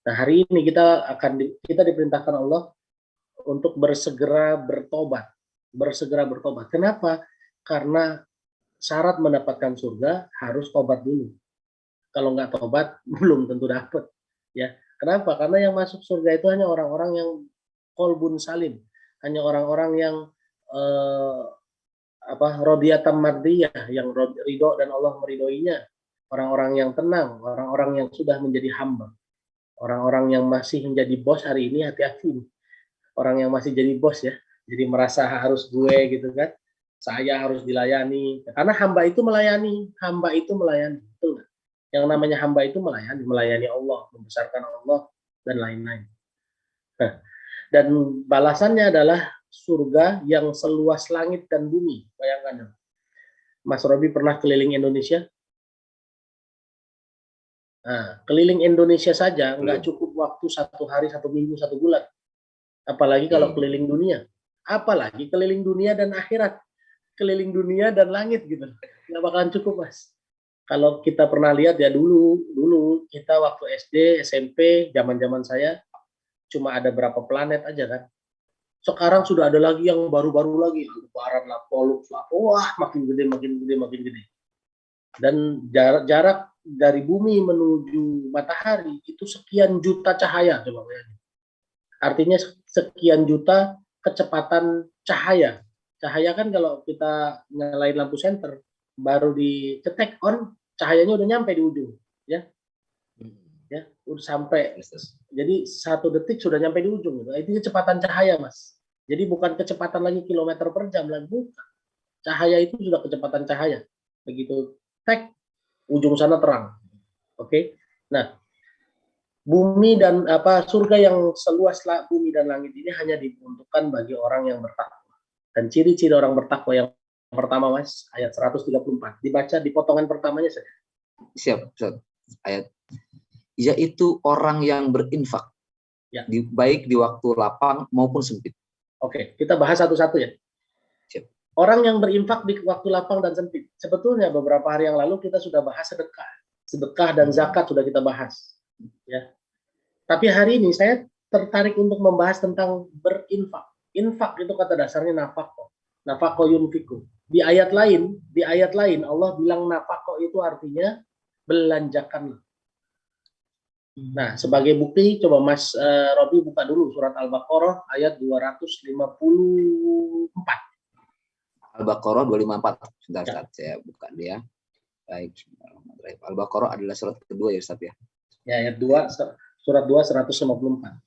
Nah, hari ini kita diperintahkan Allah untuk bersegera bertobat. Bersegera bertobat. Kenapa? Karena syarat mendapatkan surga harus tobat dulu. Kalau nggak tobat belum tentu dapat. Ya, kenapa? Karena yang masuk surga itu hanya orang-orang yang qalbun salim, hanya orang-orang yang rodiyatan mardiyah, yang ridho dan Allah meridhoinya, orang-orang yang tenang, orang-orang yang sudah menjadi hamba, orang-orang yang masih menjadi bos hari ini, hati-hati, orang yang masih jadi bos ya, jadi merasa harus gue gitu kan, saya harus dilayani, karena hamba itu melayani, betul nggak? Yang namanya hamba itu melayani Allah, membesarkan Allah dan lain-lain. Nah, dan balasannya adalah surga yang seluas langit dan bumi. Bayangkan, Mas Robi pernah keliling Indonesia? Nah, keliling Indonesia saja nggak cukup waktu 1 hari, 1 minggu, 1 bulan. Apalagi kalau keliling dunia. Apalagi keliling dunia dan akhirat. Keliling dunia dan langit gitu. Nggak bakalan cukup, Mas. Kalau kita pernah lihat ya dulu kita waktu SD, SMP, zaman-zaman saya cuma ada berapa planet aja kan. Sekarang sudah ada lagi yang baru-baru lagi, Aldebaran lah, Pollux lah, wah makin gede. Dan jarak dari bumi menuju matahari itu sekian juta cahaya, coba bayangin. Artinya sekian juta kecepatan cahaya. Cahaya kan kalau kita nyalain lampu senter, baru diketek on, cahayanya udah nyampe di ujung, ya, udah sampai. Jadi 1 detik sudah nyampe di ujung. Itu kecepatan cahaya, Mas. Jadi bukan kecepatan lagi kilometer per jam lagi, bukan. Cahaya itu sudah kecepatan cahaya. Begitu tek, ujung sana terang. Oke. Nah, bumi dan surga yang seluas bumi dan langit ini hanya diperuntukkan bagi orang yang bertakwa. Dan ciri-ciri orang bertakwa yang pertama, Mas, ayat 134. Dibaca di potongan pertamanya saja. Siap, Ustaz. Ayat. Yaitu orang yang berinfak. Ya. Baik di waktu lapang maupun sempit. Oke, kita bahas satu-satu ya. Siap. Orang yang berinfak di waktu lapang dan sempit. Sebetulnya beberapa hari yang lalu kita sudah bahas sedekah. Sedekah dan zakat sudah kita bahas. Ya. Tapi hari ini saya tertarik untuk membahas tentang berinfak. Infak itu kata dasarnya nafaqah. Nafaqah yunfiku. Di ayat lain Allah bilang nafaqah itu artinya belanjakan. Nah, sebagai bukti coba Mas Robi buka dulu surat Al-Baqarah ayat 254. Al-Baqarah 254. Sebentar, saya buka dia. Baik. Al-Baqarah adalah surat kedua ya, Ustaz ya. Ya, ayat 2, surat 2 154. 154.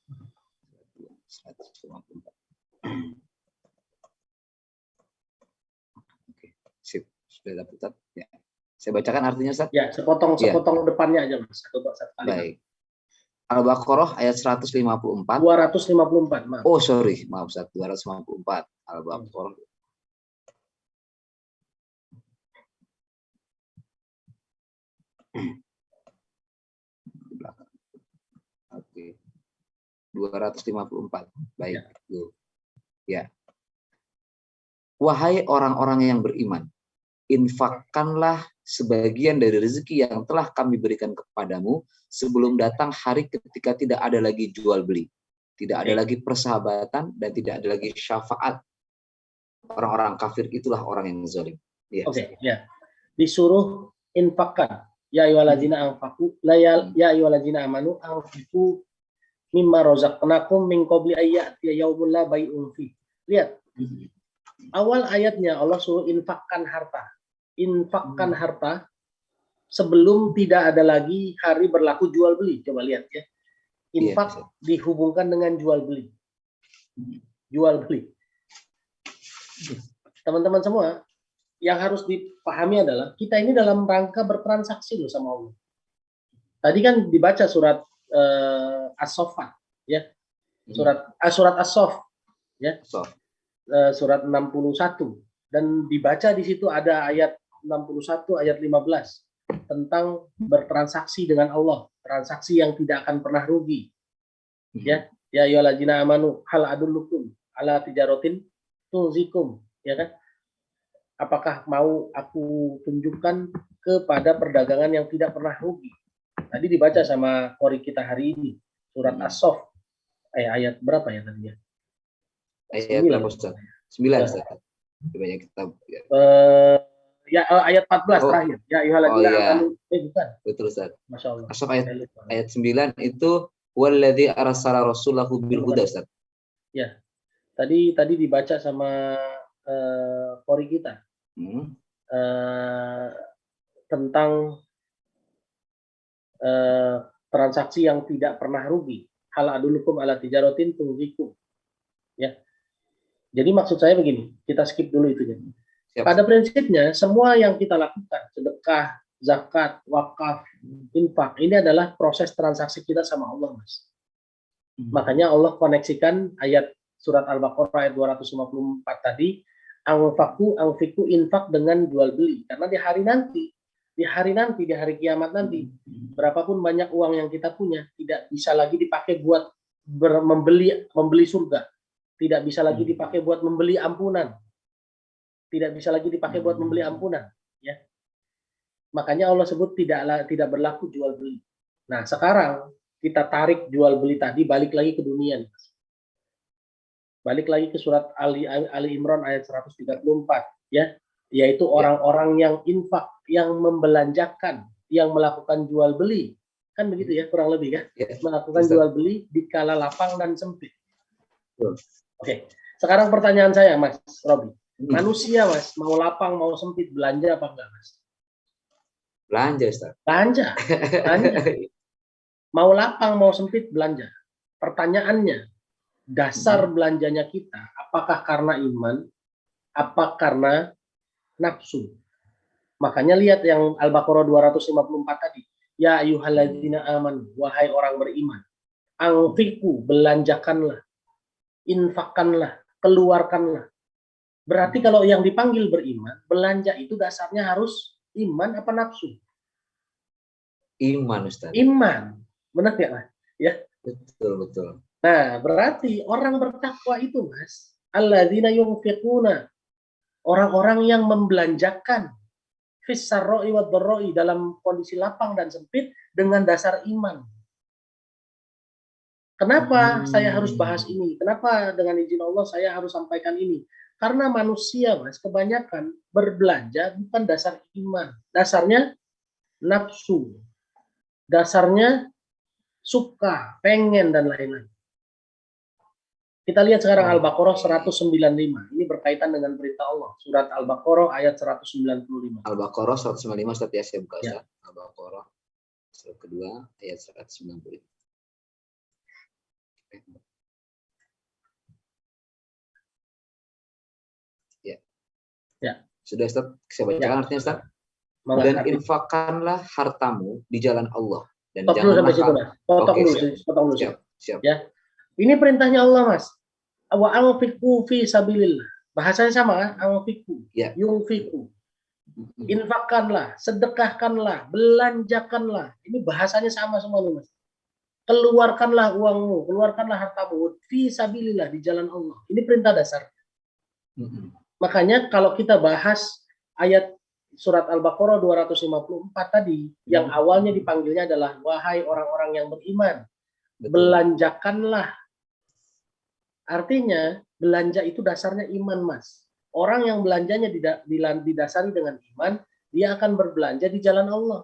Oke, sip. Sudah dapat, ya. Saya bacakan artinya, Ustaz? Ya, sepotong depannya aja, Mas. Satu kali. Baik. Al-Baqarah ayat 154. 254, maaf. Oh, sorry. Maaf, Ustaz. 254. Al-Baqarah. Oke. 254. Baik. Ya. Wahai orang-orang yang beriman, infakkanlah sebagian dari rezeki yang telah kami berikan kepadamu sebelum datang hari ketika tidak ada lagi jual beli, tidak ada lagi persahabatan, dan tidak ada lagi syafaat. Orang-orang kafir itulah orang yang zalim. Ya. Oke, ya. Disuruh infakkan. Ya ayyuhalladzina anfaqu ya ayyuhalladzina amanu anfiqu mimma razaqnakum min qabli ayyatiya yaumul la bai'un fi. Lihat. Awal ayatnya Allah suruh infakkan harta. Infakkan harta sebelum tidak ada lagi hari berlaku jual beli. Coba lihat ya. Infak dihubungkan dengan jual beli. Jual beli. Teman-teman semua, yang harus dipahami adalah kita ini dalam rangka bertransaksi loh sama Allah. Tadi kan dibaca surat As-Saffat ya. Surat As-Saff ya. Surat 61 dan dibaca di situ ada ayat 61 ayat 15. tentang bertransaksi dengan Allah, transaksi yang tidak akan pernah rugi. Ya, ya ayyuhalladzina amanu hal adullukum ala tijaratin tulzikum, ya kan? Apakah mau aku tunjukkan kepada perdagangan yang tidak pernah rugi? Tadi dibaca sama qori kita hari ini, surat As-Saff, ayat berapa ya tadinya? Ayat berapa Ustaz? 9 Ustaz. Banyak kitab. Ya, ayat 14 terakhir. Ya ayyuhalladzina amanu. Bukan. Betul Ustaz. Masya Allah. As-Saff ayat 9 itu walladzi arsala rasulahu bil huda Ustaz. Ya. Tadi dibaca sama qori kita. Tentang transaksi yang tidak pernah rugi. Hal adulukum ala tijaratin tulzikum. Ya. Jadi maksud saya begini, kita skip dulu itu. Pada prinsipnya semua yang kita lakukan, sedekah, zakat, wakaf, infak, ini adalah proses transaksi kita sama Allah, Mas. Makanya Allah koneksikan ayat surat Al-Baqarah ayat 254 tadi, anfiku infak dengan jual beli. Karena di hari kiamat nanti, berapapun banyak uang yang kita punya, tidak bisa lagi dipakai buat membeli surga. Tidak bisa lagi dipakai buat membeli ampunan. Tidak bisa lagi dipakai buat membeli ampunan. Ya. Makanya Allah sebut tidak berlaku jual beli. Nah, sekarang kita tarik jual beli tadi, balik lagi ke dunia. Balik lagi ke surat Ali Imran ayat 134. Ya. Yaitu orang-orang yang infak, yang membelanjakan, yang melakukan jual beli. Kan begitu ya, kurang lebih kan? Melakukan jual beli di kala lapang dan sempit. Oke, sekarang pertanyaan saya, Mas Robi. Manusia, Mas, mau lapang, mau sempit, belanja apa enggak, Mas? Belanja, Ustaz. Belanja. Mau lapang, mau sempit, belanja. Pertanyaannya, dasar belanjanya kita, apakah karena iman, apa karena nafsu? Makanya lihat yang Al-Baqarah 254 tadi. Ya ayyuhalladzina amanu, wahai orang beriman. Anfiku, belanjakanlah. Infakkanlah, keluarkanlah. Berarti kalau yang dipanggil beriman, belanja itu dasarnya harus iman apa nafsu? Iman, Ustaz. Iman. Benar ya, Mas? Ya. Betul. Nah, berarti orang bertakwa itu, Mas, alladzina yunfiquna, orang-orang yang membelanjakan fis sarra'i wad dharra'i, dalam kondisi lapang dan sempit dengan dasar iman. Kenapa saya harus bahas ini? Kenapa dengan izin Allah saya harus sampaikan ini? Karena manusia, Mas, kebanyakan berbelanja bukan dasar iman. Dasarnya nafsu. Dasarnya suka, pengen, dan lain-lain. Kita lihat sekarang Al-Baqarah 195. Ini berkaitan dengan perintah Allah. Surat Al-Baqarah ayat 195. Al-Baqarah 195, Ustaz, ya, saya buka, Ustaz. Ya. Al-Baqarah surat kedua ayat 195. Ya. Sudah, Ustaz? Saya bacakan artinya, Ustaz. Dan infakkanlah hartamu di jalan Allah. Dan janganlah potong dulu. Siap. Ya. Ini perintahnya Allah, Mas. Wa anfiqu fi sabilillah. Bahasanya sama kan? Anfiqu. Ya. Yunfiqu. Infakkanlah, sedekahkanlah, belanjakanlah. Ini bahasanya sama semua nih, Mas. Keluarkanlah uangmu, keluarkanlah hartamu fi sabilillah, di jalan Allah. Ini perintah dasar. Makanya kalau kita bahas ayat surat Al-Baqarah 254 tadi, yang awalnya dipanggilnya adalah wahai orang-orang yang beriman, belanjakanlah. Artinya belanja itu dasarnya iman, Mas. Orang yang belanjanya didasari dengan iman, dia akan berbelanja di jalan Allah.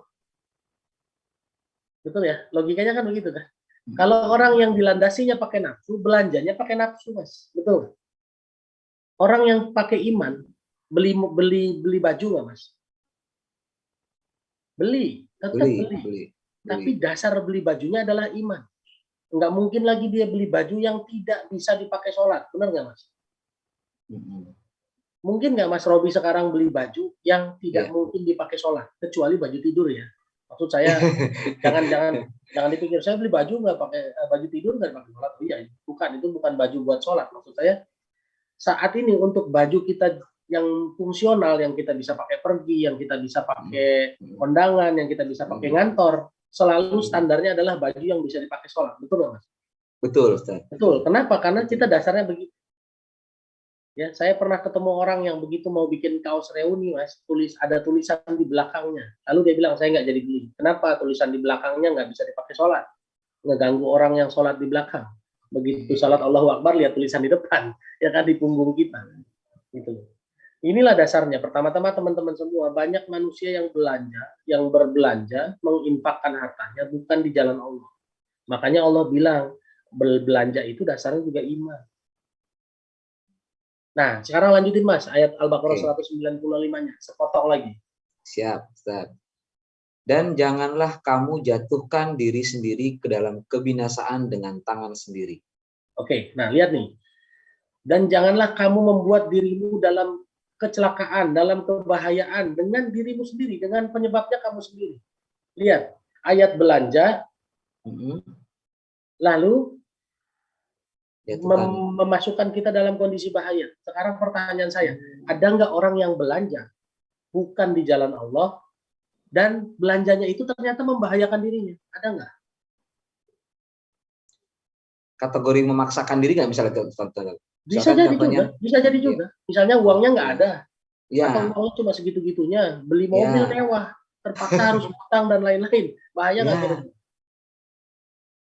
Betul ya? Logikanya kan begitu kan? Kalau orang yang dilandasinya pakai nafsu, belanjanya pakai nafsu, Mas. Betul. Orang yang pakai iman, beli baju nggak, Mas? Tetap beli. Tapi dasar beli bajunya adalah iman. Nggak mungkin lagi dia beli baju yang tidak bisa dipakai sholat. Benar nggak, Mas? Mungkin nggak Mas Robi sekarang beli baju yang tidak mungkin dipakai sholat, kecuali baju tidur ya. Maksud saya jangan dipikir saya beli baju nggak pakai baju tidur nggak pakai sholat. Iya, bukan, itu bukan baju buat sholat. Maksud saya saat ini untuk baju kita yang fungsional, yang kita bisa pakai pergi, yang kita bisa pakai kondangan, yang kita bisa pakai ngantor, selalu standarnya adalah baju yang bisa dipakai sholat. Betul nggak, Mas? Betul, Ustaz. Betul. Kenapa? Karena kita dasarnya begitu. Ya, saya pernah ketemu orang yang begitu mau bikin kaos reuni, Mas, ada tulisan di belakangnya. Lalu dia bilang, saya nggak jadi beli. Kenapa? Tulisan di belakangnya nggak bisa dipakai sholat. Ngeganggu orang yang sholat di belakang. Begitu sholat Allahu Akbar, lihat tulisan di depan. Ya kan, di punggung kita. Gitu. Inilah dasarnya. Pertama-tama teman-teman semua, banyak manusia yang berbelanja, menginfakkan hartanya bukan di jalan Allah. Makanya Allah bilang, berbelanja itu dasarnya juga iman. Nah, sekarang lanjutin, Mas, ayat Al-Baqarah 195-nya, sepotong lagi. Siap, Ustaz. Dan janganlah kamu jatuhkan diri sendiri ke dalam kebinasaan dengan tangan sendiri. Oke, nah lihat nih. Dan janganlah kamu membuat dirimu dalam kecelakaan, dalam kebahayaan dengan dirimu sendiri, dengan penyebabnya kamu sendiri. Lihat, ayat belanja, lalu memasukkan kita dalam kondisi bahaya. Sekarang pertanyaan saya, ada nggak orang yang belanja bukan di jalan Allah dan belanjanya itu ternyata membahayakan dirinya? Ada nggak? Kategori memaksakan diri nggak misalnya? Bisa jadi juga, bisa jadi juga. Misalnya uangnya nggak ada, atau uangnya cuma segitu-gitunya, beli mobil mewah, terpaksa harus utang dan lain-lain. Bahaya nggak kira-kira?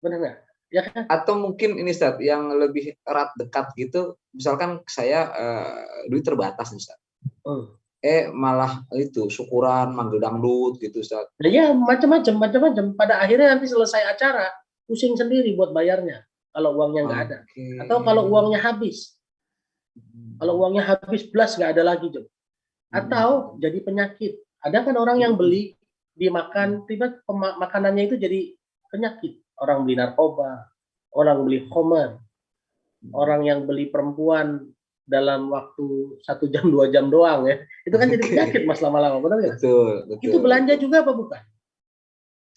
Benar nggak? Ya kan? Atau mungkin ini, Ustaz, yang lebih erat dekat gitu, misalkan saya duit terbatas nih, Ustaz. Malah itu syukuran, manggil dangdut gitu, Ustaz. Ya macam-macam. Pada akhirnya nanti selesai acara, pusing sendiri buat bayarnya kalau uangnya nggak ada. Atau kalau uangnya habis. Kalau uangnya habis plus nggak ada lagi, Jom. Atau jadi penyakit. Ada kan orang yang beli, dimakan, tiba makanannya itu jadi penyakit. Orang beli narkoba, orang beli homer, orang yang beli perempuan dalam waktu 1 jam 2 jam doang, ya itu kan jadi penyakit, Mas, lama-lama. Benar nggak? Betul. Itu belanja juga apa bukan?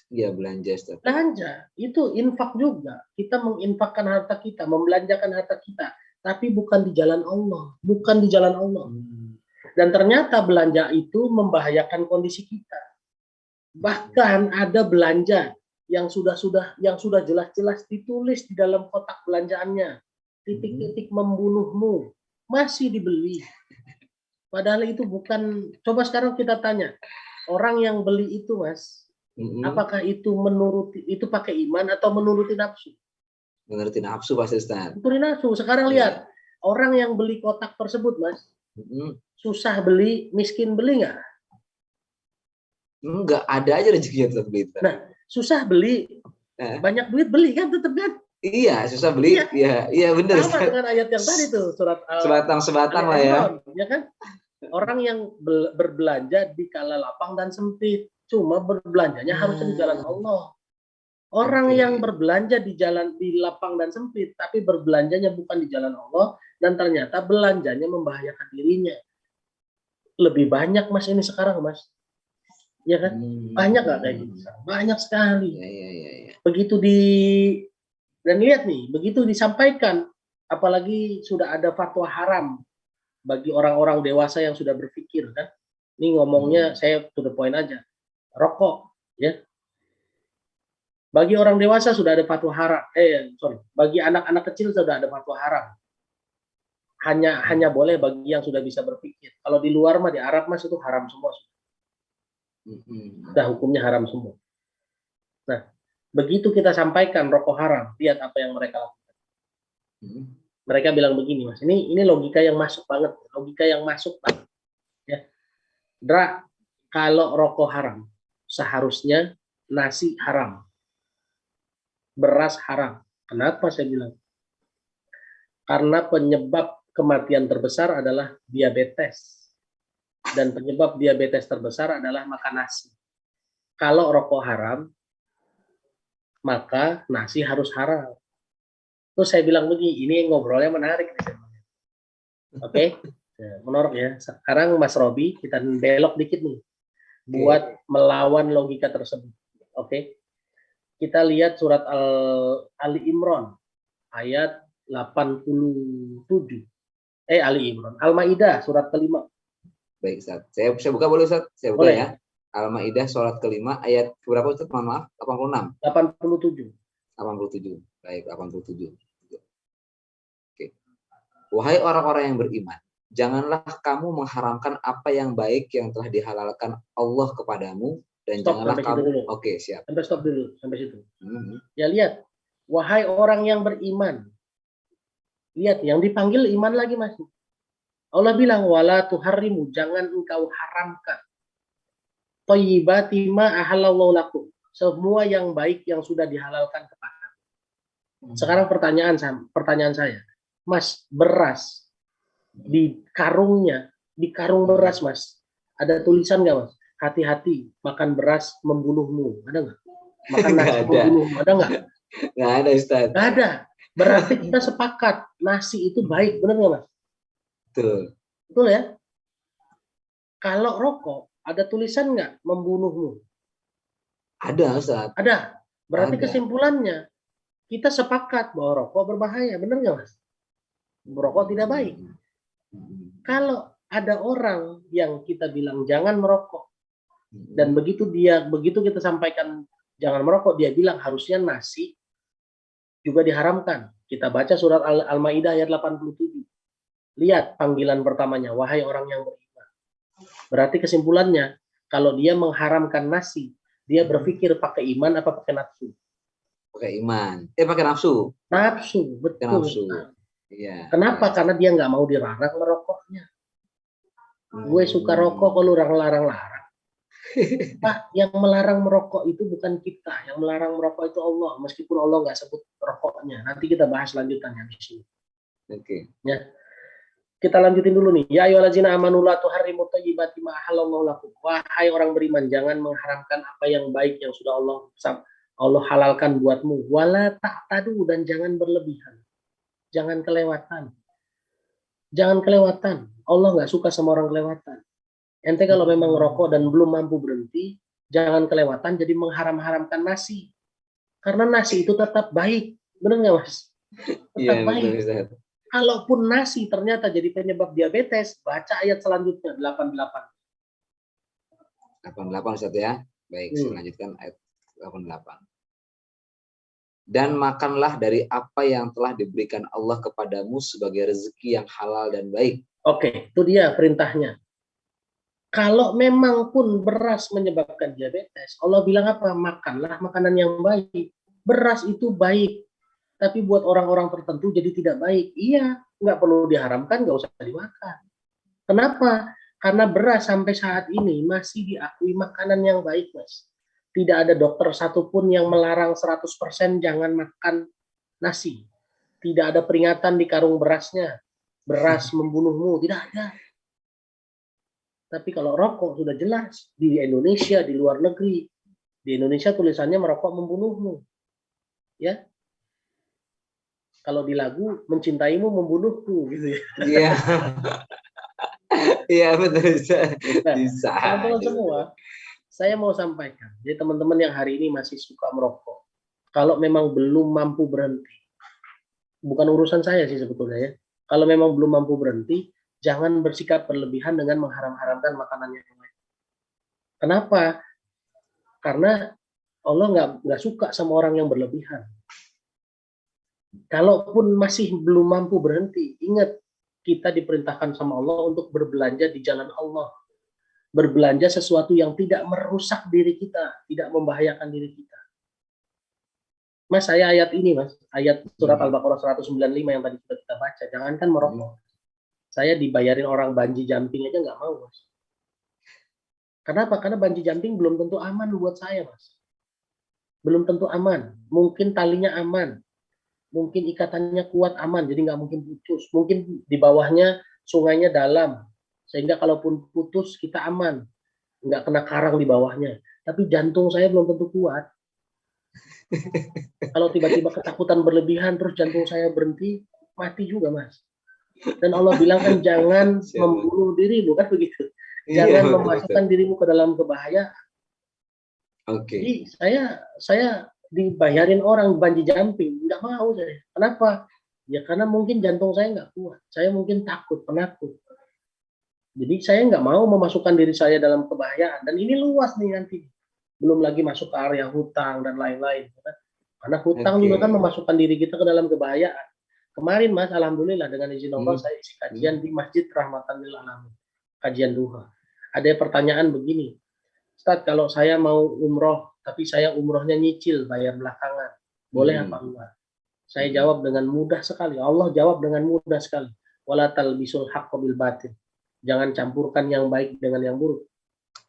Iya, belanja, Ustaz. Belanja itu infak juga. Kita menginfakkan harta kita, membelanjakan harta kita, tapi bukan di jalan Allah, bukan di jalan Allah. Dan ternyata belanja itu membahayakan kondisi kita. Bahkan ada belanja yang sudah jelas-jelas ditulis di dalam kotak belanjaannya, titik-titik membunuhmu, masih dibeli. Padahal itu bukan. Coba sekarang kita tanya, orang yang beli itu, Mas, apakah itu itu pakai iman atau menuruti nafsu? Menuruti nafsu, pasti, Ustaz. Menuruti nafsu. Sekarang lihat, orang yang beli kotak tersebut, Mas, susah beli, miskin beli nggak? Enggak, ada aja rezekinya tetap beli. Nah, susah beli, banyak duit beli kan tetap kan? Iya, susah beli. Iya benar. Sama dengan ayat yang tadi tuh, surat sebatang lah ya. Ya kan? Orang yang berbelanja di kala lapang dan sempit, cuma berbelanjanya harusnya di jalan Allah. Orang yang berbelanja di lapang dan sempit, tapi berbelanjanya bukan di jalan Allah, dan ternyata belanjanya membahayakan dirinya. Lebih banyak, Mas, ini sekarang, Mas. Ya kan? Banyak nggak kayak gitu? Banyak sekali. Begitu dan lihat nih, begitu disampaikan, apalagi sudah ada fatwa haram bagi orang-orang dewasa yang sudah berpikir, kan? Ini ngomongnya saya to the point aja. Rokok, ya. Bagi orang dewasa sudah ada fatwa haram. Bagi anak-anak kecil sudah ada fatwa haram. Hanya boleh bagi yang sudah bisa berpikir. Kalau di luar mah, di Arab, Mas, itu haram semua. Sudah hukumnya haram semua. Nah, begitu kita sampaikan rokok haram, lihat apa yang mereka lakukan. Mereka bilang begini, Mas, ini logika yang masuk banget, ya. Dra, kalau rokok haram, seharusnya nasi haram, beras haram. Kenapa saya bilang? Karena penyebab kematian terbesar adalah diabetes. Dan penyebab diabetes terbesar adalah makan nasi. Kalau rokok haram, maka nasi harus haram. Terus saya bilang begini, ini ngobrolnya menarik. Oke? Menarik ya. Sekarang Mas Robi, kita belok dikit nih. Buat melawan logika tersebut. Oke? Kita lihat surat Ali Imran, ayat 87. Ali Imran. Al-Maidah, surat kelima. Baik, Ustaz. Saya buka boleh, Ustaz? Saya buka Boleh. ya. Al-Maidah surat kelima ayat berapa, Ustaz? Mohon maaf, 86. 87. 87. Baik, 87. Oke. Wahai orang-orang yang beriman, janganlah kamu mengharamkan apa yang baik yang telah dihalalkan Allah kepadamu, dan Stop janganlah sampai situ kamu. dulu. Oke, siap. Stop dulu sampai situ. Hmm. Ya lihat, wahai orang yang beriman. Lihat, yang dipanggil iman lagi Mas. Allah bilang wala tuharrimu, jangan engkau haramkan thayyibati ma ahallallahu lakum. Semua yang baik yang sudah dihalalkan kepada. Sekarang pertanyaan saya. Mas, beras di karungnya, di karung beras Mas, ada tulisan nggak Mas? Hati-hati makan beras membunuhmu. Ada nggak? Makan nasi Nggak ada. membunuhmu. Ada nggak? Nggak ada, Ustaz. Nggak ada. Berarti kita sepakat nasi itu baik, benar nggak Mas? Betul. Betul ya? Kalau rokok, ada tulisan nggak membunuhmu? Ada, Ustaz. Ada. Berarti Ada. kesimpulannya, kita sepakat bahwa rokok berbahaya. Benar nggak Mas? Merokok tidak baik. Kalau ada orang yang kita bilang jangan merokok, dan begitu kita sampaikan jangan merokok, dia bilang harusnya nasi juga diharamkan. Kita baca surat Al-Maidah ayat 87. Lihat panggilan pertamanya, wahai orang yang beriman. Berarti kesimpulannya, kalau dia mengharamkan nasi, dia berpikir pakai iman apa pakai nafsu? Pakai iman. Pakai nafsu. Nafsu, Pakai betul. nafsu. Iya. Kenapa? Iya. Karena dia nggak mau dilarang merokoknya. Gue suka rokok, kalau larang-larang. Pak, yang melarang merokok itu bukan kita. Yang melarang merokok itu Allah. Meskipun Allah nggak sebut rokoknya. Nanti kita bahas lanjutannya di sini. Oke. Ya. Kita lanjutin dulu nih. Ya ayyuhallazina amanu la tuharrimu thayyibati ma ahallallahu lakum. Wahai orang beriman, jangan mengharamkan apa yang baik yang sudah Allah halalkan buatmu. Wala ta'tadu, dan jangan berlebihan. Jangan kelewatan. Jangan kelewatan. Allah nggak suka sama orang kelewatan. Ente kalau memang ngerokok dan belum mampu berhenti, jangan kelewatan jadi mengharam-haramkan nasi. Karena nasi itu tetap baik. Benar nggak Mas? Tetap Iya, baik. betul, Ustaz. Kalaupun nasi ternyata jadi penyebab diabetes, baca ayat selanjutnya 88. 88, Ustaz ya. Baik, saya lanjutkan ayat 88. Dan makanlah dari apa yang telah diberikan Allah kepadamu sebagai rezeki yang halal dan baik. Oke, itu dia perintahnya. Kalau memang pun beras menyebabkan diabetes, Allah bilang apa? Makanlah makanan yang baik. Beras itu baik. Tapi buat orang-orang tertentu jadi tidak baik. Iya, nggak perlu diharamkan, nggak usah dimakan. Kenapa? Karena beras sampai saat ini masih diakui makanan yang baik, Mas. Tidak ada dokter satupun yang melarang 100% jangan makan nasi. Tidak ada peringatan di karung berasnya. Beras membunuhmu, tidak ada. Tapi kalau rokok sudah jelas. Di Indonesia, di luar negeri. Di Indonesia tulisannya merokok membunuhmu. Ya. Kalau di lagu mencintaimu membunuhku gitu ya. Iya. Iya, betul. Bisa. Teman-teman semua, saya mau sampaikan. Jadi teman-teman yang hari ini masih suka merokok, kalau memang belum mampu berhenti, bukan urusan saya sih sebetulnya ya. Kalau memang belum mampu berhenti, jangan bersikap berlebihan dengan mengharam-haramkan makanan yang lain. Kenapa? Karena Allah nggak suka sama orang yang berlebihan. Kalaupun masih belum mampu berhenti, ingat kita diperintahkan sama Allah untuk berbelanja di jalan Allah. Berbelanja sesuatu yang tidak merusak diri kita, tidak membahayakan diri kita. Mas, saya ayat ini, Mas, ayat surat Al-Baqarah 195 yang tadi sudah kita baca, jangankan merokok. Saya dibayarin orang banji jumping aja nggak mau, Mas. Kenapa? Karena banji jumping belum tentu aman buat saya, Mas. Belum tentu aman. Mungkin talinya aman. Mungkin ikatannya kuat, aman, jadi nggak mungkin putus. Mungkin di bawahnya sungainya dalam, sehingga kalaupun putus kita aman, nggak kena karang di bawahnya. Tapi jantung saya belum tentu kuat. Kalau tiba-tiba ketakutan berlebihan, terus jantung saya berhenti, mati juga, Mas. Dan Allah bilang kan jangan membunuh diri, bukan begitu? Jangan memasukkan dirimu ke dalam kebahayaan. Oke. Jadi saya dibayarin orang banji jumping, nggak mau saya. Kenapa? Ya karena mungkin jantung saya nggak kuat. Saya mungkin takut, penakut. Jadi saya nggak mau memasukkan diri saya dalam kebahayaan. Dan ini luas nih nanti. Belum lagi masuk ke area hutang dan lain-lain. Karena hutang juga kan memasukkan diri kita ke dalam kebahayaan. Kemarin Mas, alhamdulillah dengan izin Allah saya isi kajian di Masjid Rahmatan lil Alamin. Kajian duha. Ada pertanyaan begini. Ustaz, kalau saya mau umroh, tapi saya umrohnya nyicil, bayar belakangan. Boleh apa enggak? Saya jawab dengan mudah sekali. Allah jawab dengan mudah sekali. Wala talbisul haqqa bil batil. Jangan campurkan yang baik dengan yang buruk.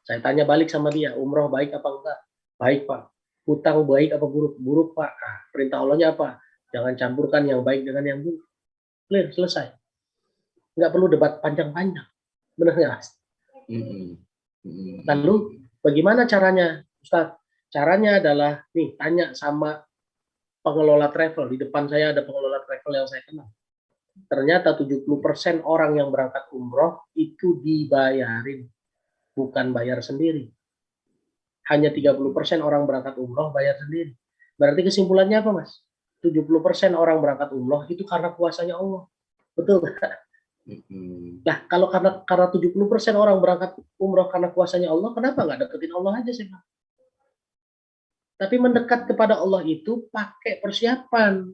Saya tanya balik sama dia, umroh baik apa enggak? Baik Pak. Hutang baik apa buruk? Buruk Pak. Nah, perintah Allahnya apa? Jangan campurkan yang baik dengan yang buruk. Clear, selesai. Nggak perlu debat panjang-panjang. Benar nggak? Lalu bagaimana caranya, Ustaz? Caranya adalah, nih, tanya sama pengelola travel. Di depan saya ada pengelola travel yang saya kenal. Ternyata 70% orang yang berangkat umroh itu dibayarin, bukan bayar sendiri. Hanya 30% orang berangkat umroh bayar sendiri. Berarti kesimpulannya apa, Mas? 70% orang berangkat umroh itu karena kuasanya Allah. Betul nggak? Nah, kalau karena 70% orang berangkat umroh karena kuasanya Allah, kenapa nggak deketin Allah aja sih, Pak? Tapi mendekat kepada Allah itu pakai persiapan.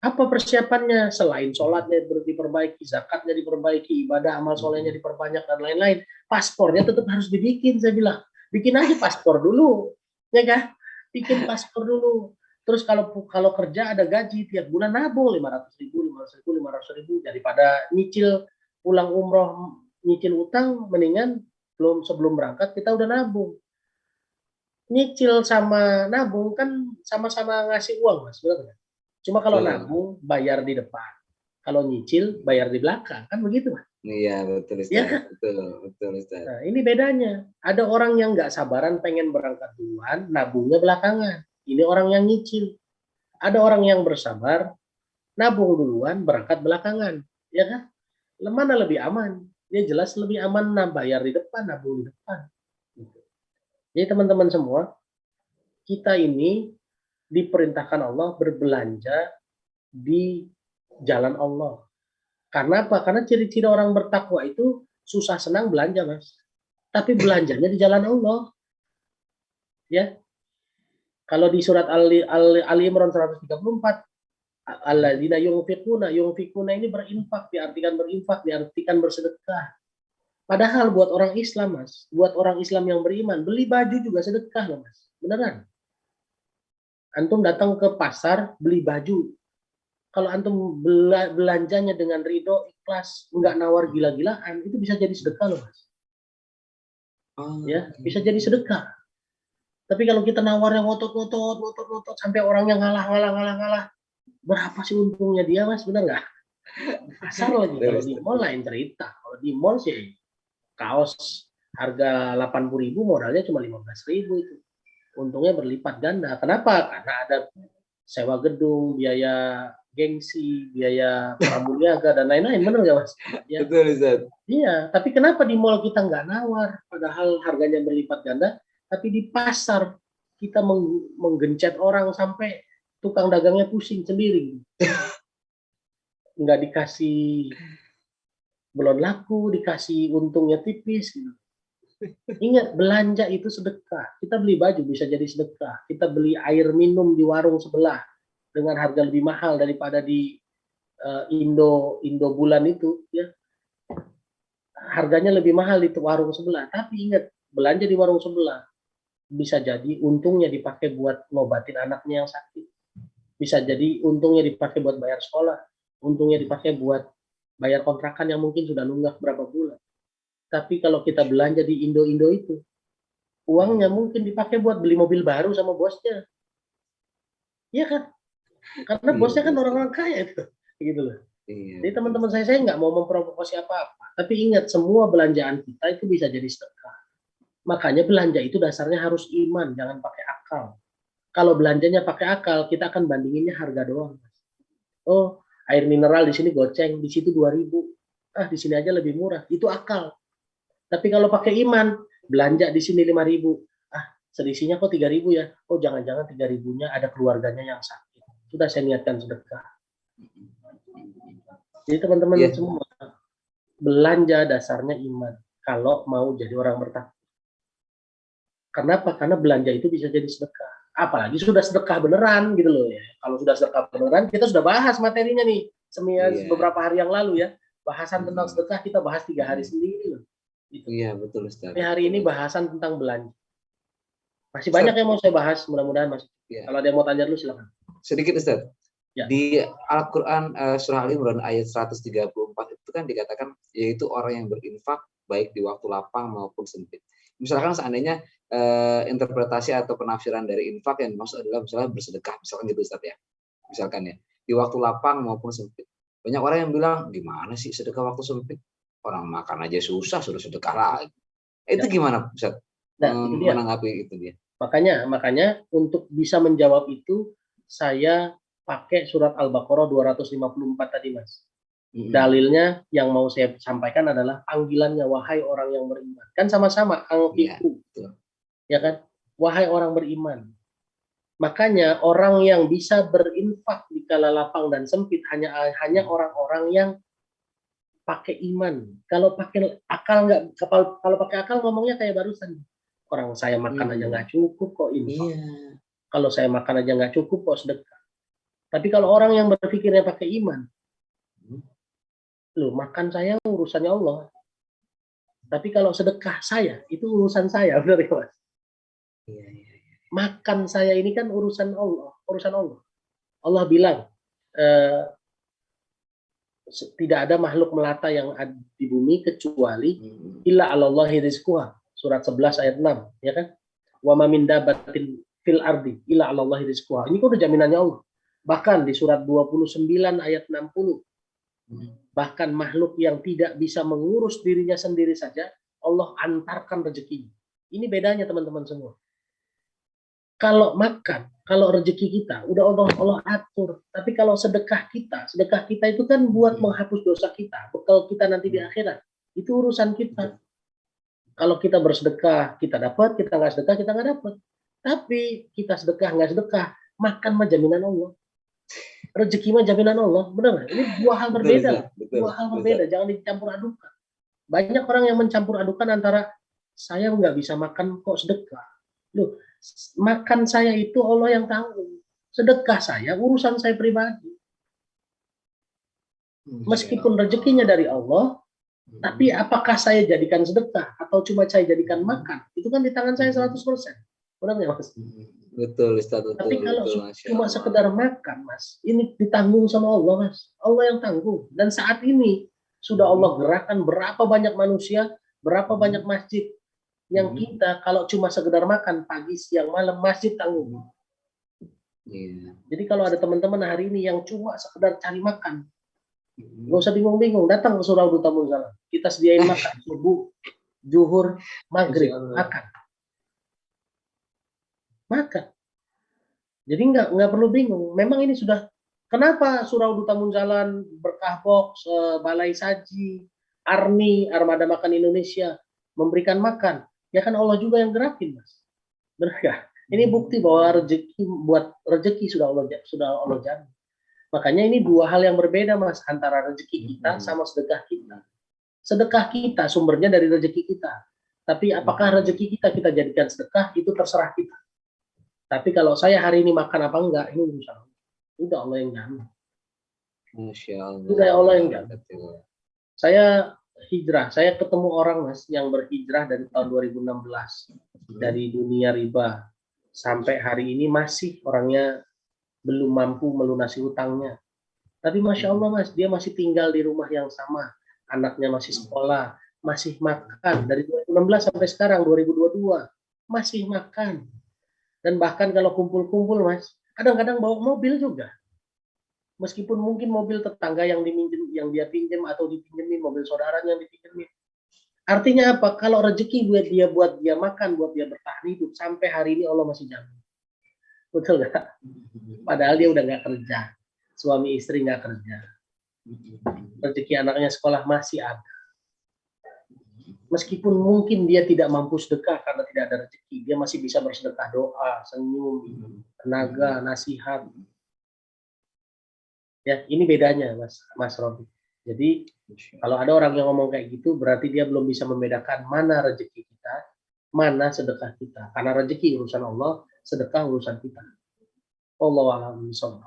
Apa persiapannya? Selain sholatnya diperbaiki, zakatnya diperbaiki, ibadah amal solehnya diperbanyak, dan lain-lain. Paspornya tetap harus dibikin, saya bilang. Bikin aja paspor dulu. Ya kan? Bikin paspor dulu. Terus kalau kerja ada gaji, tiap bulan nabung 500.000, 500.000. Daripada nyicil pulang umroh, nyicil utang, mendingan sebelum berangkat kita udah nabung. Nyicil sama nabung kan sama-sama ngasih uang, Mas. Benar nggak? Cuma kalau nabung bayar di depan, kalau nyicil bayar di belakang, kan begitu, Mas? Iya, betul Ustaz. Ya kan? Betul Ustaz. Nah, ini bedanya. Ada orang yang nggak sabaran pengen berangkat duluan, nabungnya belakangan. Ini orang yang nyicil. Ada orang yang bersabar, nabung duluan, berangkat belakangan. Ya kan? Mana lebih aman? Dia jelas lebih aman bayar di depan, nabung di depan. Jadi teman-teman semua, kita ini diperintahkan Allah berbelanja di jalan Allah. Karena apa? Karena ciri-ciri orang bertakwa itu susah senang belanja, Mas. Tapi belanjanya di jalan Allah. Ya. Kalau di surat Ali Imran 134, alladzina yunfikuna ini berinfak, diartikan bersedekah. Padahal buat orang Islam, Mas, buat orang Islam yang beriman, beli baju juga sedekah loh, Mas. Beneran. Antum datang ke pasar beli baju. Kalau antum belanjanya dengan ridho, ikhlas, nggak nawar gila-gilaan, itu bisa jadi sedekah loh, Mas. Ya, bisa jadi sedekah. Tapi kalau kita nawarnya ngotot sampai orangnya ngalah, berapa sih untungnya dia, Mas? Benar nggak? Pasar lagi. Kalau di mall lain cerita. Kalau di mall sih kaos harga 80.000 modalnya cuma 15.000 itu. Untungnya berlipat ganda. Kenapa? Karena ada sewa gedung, biaya gengsi, biaya pramuniaga dan lain-lain. Benar nggak, Mas? Ya. Betul Ustaz. Iya. Tapi kenapa di mall kita nggak nawar? Padahal harganya berlipat ganda. Tapi di pasar kita menggencet orang sampai tukang dagangnya pusing sendiri. Nggak dikasih belum laku, dikasih untungnya tipis. Gitu. Ingat, belanja itu sedekah. Kita beli baju bisa jadi sedekah. Kita beli air minum di warung sebelah dengan harga lebih mahal daripada di Indo bulan itu. Ya. Harganya lebih mahal di warung sebelah. Tapi ingat, belanja di warung sebelah bisa jadi untungnya dipakai buat ngobatin anaknya yang sakit. Bisa jadi untungnya dipakai buat bayar sekolah. Untungnya dipakai buat bayar kontrakan yang mungkin sudah nunggak berapa bulan. Tapi kalau kita belanja di Indo itu, uangnya mungkin dipakai buat beli mobil baru sama bosnya. Iya kan? Karena bosnya kan orang-orang kaya itu. Gitu loh. Jadi teman-teman saya nggak mau memprovokasi apa-apa. Tapi ingat, semua belanjaan kita itu bisa jadi sedekah. Makanya belanja itu dasarnya harus iman, jangan pakai akal. Kalau belanjanya pakai akal, kita akan bandinginnya harga doang. Oh, air mineral di sini goceng, di situ 2.000. Ah, di sini aja lebih murah. Itu akal. Tapi kalau pakai iman, belanja di sini 5.000. Ah, selisihnya kok 3.000 ya? Oh, jangan-jangan 3.000-nya ada keluarganya yang sakit. Sudah saya niatkan sedekah. Jadi teman-teman semua, belanja dasarnya iman kalau mau jadi orang bertakwa. Kenapa? Karena belanja itu bisa jadi sedekah. Apalagi sudah sedekah beneran gitu loh ya. Kalau sudah sedekah beneran, kita sudah bahas materinya nih beberapa hari yang lalu ya. Bahasan tentang sedekah kita bahas 3 hari sendiri loh. Gitu. Iya, betul Ustaz. Tapi hari ini bahasan tentang belanja. Masih banyak yang mau saya bahas, mudah-mudahan Mas. Ya. Kalau ada yang mau tanya dulu silakan. Sedikit Ustaz. Ya. Di Al-Quran surah Al-Imran ayat 134 itu kan dikatakan yaitu orang yang berinfak baik di waktu lapang maupun sempit. Misalkan seandainya interpretasi atau penafsiran dari infak yang maksud adalah misalnya bersedekah, misalkan gitu Ustaz ya. Misalkan ya, di waktu lapang maupun sempit. Banyak orang yang bilang, gimana sih sedekah waktu sempit? Orang makan aja susah, suruh sedekah lagi. Itu gimana Ustaz? Menanggapi itu dia? Makanya untuk bisa menjawab itu, saya pakai surat Al-Baqarah 254 tadi Mas. Dalilnya yang mau saya sampaikan adalah panggilannya wahai orang yang beriman. Kan sama-sama anfiku. Ya kan? Wahai orang beriman. Makanya orang yang bisa berinfak di kala lapang dan sempit hanya orang-orang yang pakai iman. Kalau pakai akal kalau pakai akal ngomongnya kayak barusan. Orang saya makan aja nggak cukup kok infak. Kalau saya makan aja nggak cukup kok sedekah. Tapi kalau orang yang berpikirnya pakai iman, loh makan saya urusannya Allah. Tapi kalau sedekah saya itu urusan saya, benar ya Mas? Makan saya ini kan urusan Allah, Allah bilang tidak ada makhluk melata yang ada di bumi kecuali illa 'alallahi rizquha. Surat 11 ayat 6, ya kan? Wa ma min dabbatin fil ardi illa 'alallahi rizquha. Ini kok udah jaminannya Allah. Bahkan di surat 29 ayat 60. Bahkan makhluk yang tidak bisa mengurus dirinya sendiri saja, Allah antarkan rezekinya. Ini bedanya teman-teman semua. Kalau makan, kalau rezeki kita, udah Allah atur. Tapi kalau sedekah kita itu kan buat menghapus dosa kita, bekal kita nanti di akhirat. Itu urusan kita. Kalau kita bersedekah, kita dapat, kita nggak sedekah, kita nggak dapat. Tapi kita sedekah, nggak sedekah, makan mah jaminan Allah. Rezeki mah jaminan Allah, benar. Ini dua hal berbeda, jangan dicampur adukan. Banyak orang yang mencampur adukan antara saya nggak bisa makan kok sedekah. Loh, makan saya itu Allah yang tanggung. Sedekah saya urusan saya pribadi. Meskipun rezekinya dari Allah, tapi apakah saya jadikan sedekah atau cuma saya jadikan makan? Itu kan di tangan saya 100%. Benar nggak Mas? Betul Ustaz, betul. Tapi kalau cuma sekedar makan Mas, ini ditanggung sama Allah Mas. Allah yang tanggung. Dan saat ini sudah Allah gerakkan berapa banyak manusia, berapa banyak masjid yang kita kalau cuma sekedar makan pagi, siang, malam masjid tanggung. Jadi kalau ada teman-teman hari ini yang cuma sekedar cari makan, nggak usah bingung-bingung, datang ke Surau Duta Munzalah. Kita sediain makan subuh, zuhur, maghrib, makan. Jadi nggak perlu bingung. Memang ini sudah kenapa Surau Duta Munzalan, Berkah Box, Balai Saji, Arni, Armada Makan Indonesia memberikan makan. Ya kan Allah juga yang gerakin Mas. Benar nggak? Ini bukti bahwa rezeki sudah Allah jamin. Makanya ini dua hal yang berbeda Mas antara rezeki kita sama sedekah kita. Sedekah kita sumbernya dari rezeki kita. Tapi apakah rezeki kita jadikan sedekah itu terserah kita. Tapi kalau saya hari ini makan apa enggak, ini urusan Allah. Itu Allah yang jamin. Masya Allah. Itu Allah yang jamin. Saya hijrah, saya ketemu orang Mas yang berhijrah dari tahun 2016 dari dunia riba sampai hari ini masih orangnya belum mampu melunasi hutangnya. Tapi Masya Allah Mas, dia masih tinggal di rumah yang sama, anaknya masih sekolah, masih makan dari 2016 sampai sekarang 2022 masih makan. Dan bahkan kalau kumpul-kumpul Mas, kadang-kadang bawa mobil juga. Meskipun mungkin mobil tetangga yang dia pinjam atau dipinjemin, mobil saudaranya yang dipinjemin. Artinya apa? Kalau rezeki buat dia makan, buat dia bertahan hidup sampai hari ini Allah masih jamin. Betul nggak? Padahal dia udah nggak kerja, suami istri nggak kerja, rezeki anaknya sekolah masih ada. Meskipun mungkin dia tidak mampu sedekah karena tidak ada rezeki, dia masih bisa bersedekah doa, senyum, tenaga, nasihat. Ya, ini bedanya Mas Robi. Jadi kalau ada orang yang ngomong kayak gitu, berarti dia belum bisa membedakan mana rezeki kita, mana sedekah kita. Karena rezeki urusan Allah, sedekah urusan kita. Wallahu a'lam bishawab.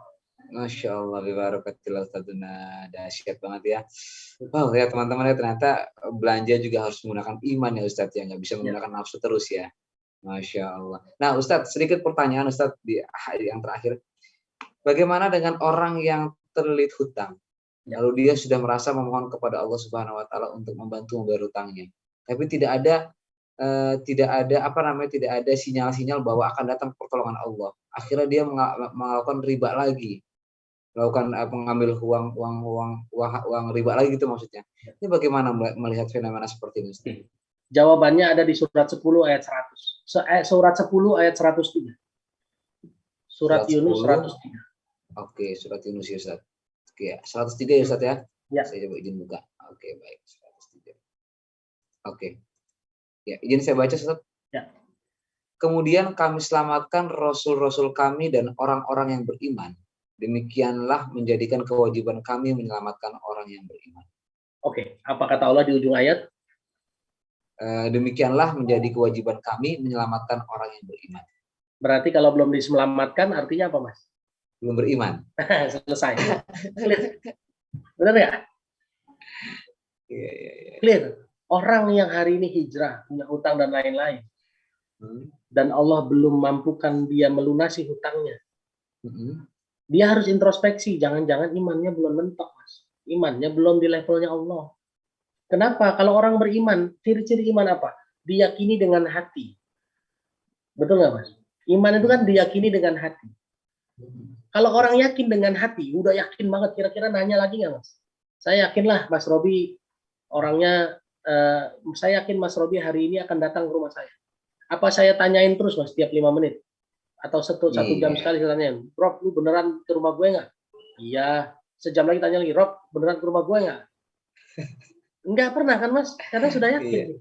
Masya Allah, bibarakatillah Ustadzuna, dahsyat banget ya. Wow ya teman-teman ya, ternyata belanja juga harus menggunakan iman ya Ustadz ya, nggak bisa menggunakan nafsu terus ya. Masya Allah. Nah Ustadz, sedikit pertanyaan Ustadz di yang terakhir. Bagaimana dengan orang yang terlilit hutang? Lalu dia sudah merasa memohon kepada Allah Subhanahu Wa Taala untuk membantu membayar hutangnya, tapi tidak ada tidak ada sinyal-sinyal bahwa akan datang pertolongan Allah. Akhirnya dia melakukan riba lagi, melakukan mengambil uang riba lagi gitu maksudnya. Ini bagaimana melihat fenomena seperti ini? Ustaz? Jawabannya ada di surat 10 ayat 100. Surat 10 ayat 103. Surat Yunus 103. Oke, surat Yunus ya Ustaz. Oke, 103 ya Ustaz ya. Ya. Saya coba izin buka. Oke, baik. 103. Oke. Ya, izin saya baca Ustaz. Ya. Kemudian kami selamatkan rasul-rasul kami dan orang-orang yang beriman. Demikianlah menjadikan kewajiban kami menyelamatkan orang yang beriman. Oke, apa kata Allah di ujung ayat? Demikianlah menjadi kewajiban kami menyelamatkan orang yang beriman. Berarti kalau belum diselamatkan artinya apa, Mas? Belum beriman. Selesai. Benar ya? Iya. Clear. Orang yang hari ini hijrah, punya hutang dan lain-lain, dan Allah belum mampukan dia melunasi hutangnya, dia harus introspeksi. Jangan-jangan imannya belum mentok, Mas. Imannya belum di levelnya Allah. Kenapa? Kalau orang beriman, ciri-ciri iman apa? Diyakini dengan hati. Betul nggak, Mas? Iman itu kan diyakini dengan hati. Kalau orang yakin dengan hati, udah yakin banget, kira-kira nanya lagi nggak, Mas? Saya yakinlah Mas Robi orangnya, saya yakin Mas Robi hari ini akan datang ke rumah saya. Apa saya tanyain terus, Mas, setiap 5 menit? Atau satu jam sekali saya tanyain, Rob, lu beneran ke rumah gue nggak? Iya. Sejam lagi tanya lagi, Rob, beneran ke rumah gue nggak? Enggak pernah kan, Mas? Karena sudah yakin.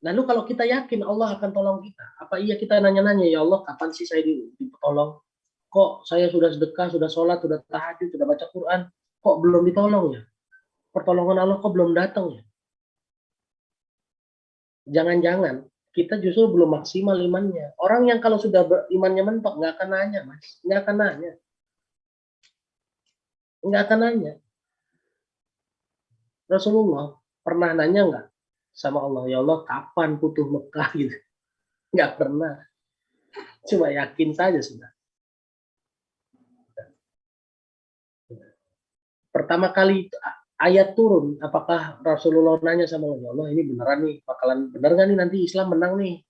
Lalu kalau kita yakin Allah akan tolong kita, apa iya kita nanya-nanya, ya Allah, kapan sih saya ditolong? Kok saya sudah sedekah, sudah sholat, sudah tahajud, sudah baca Quran, kok belum ditolong ya? Pertolongan Allah kok belum datang ya? Jangan-jangan kita justru belum maksimal imannya. Orang yang kalau sudah imannya mentok nggak akan nanya, Mas. Nggak akan nanya. Nggak akan nanya. Rasulullah pernah nanya nggak sama Allah, ya Allah, kapan Futuh Mekah gitu? Nggak pernah. Cuma yakin saja sudah. Pertama kali ayat turun, apakah Rasulullah nanya sama Allah, ya Allah, ini beneran nih, bakalan bener nggak nih nanti Islam menang nih?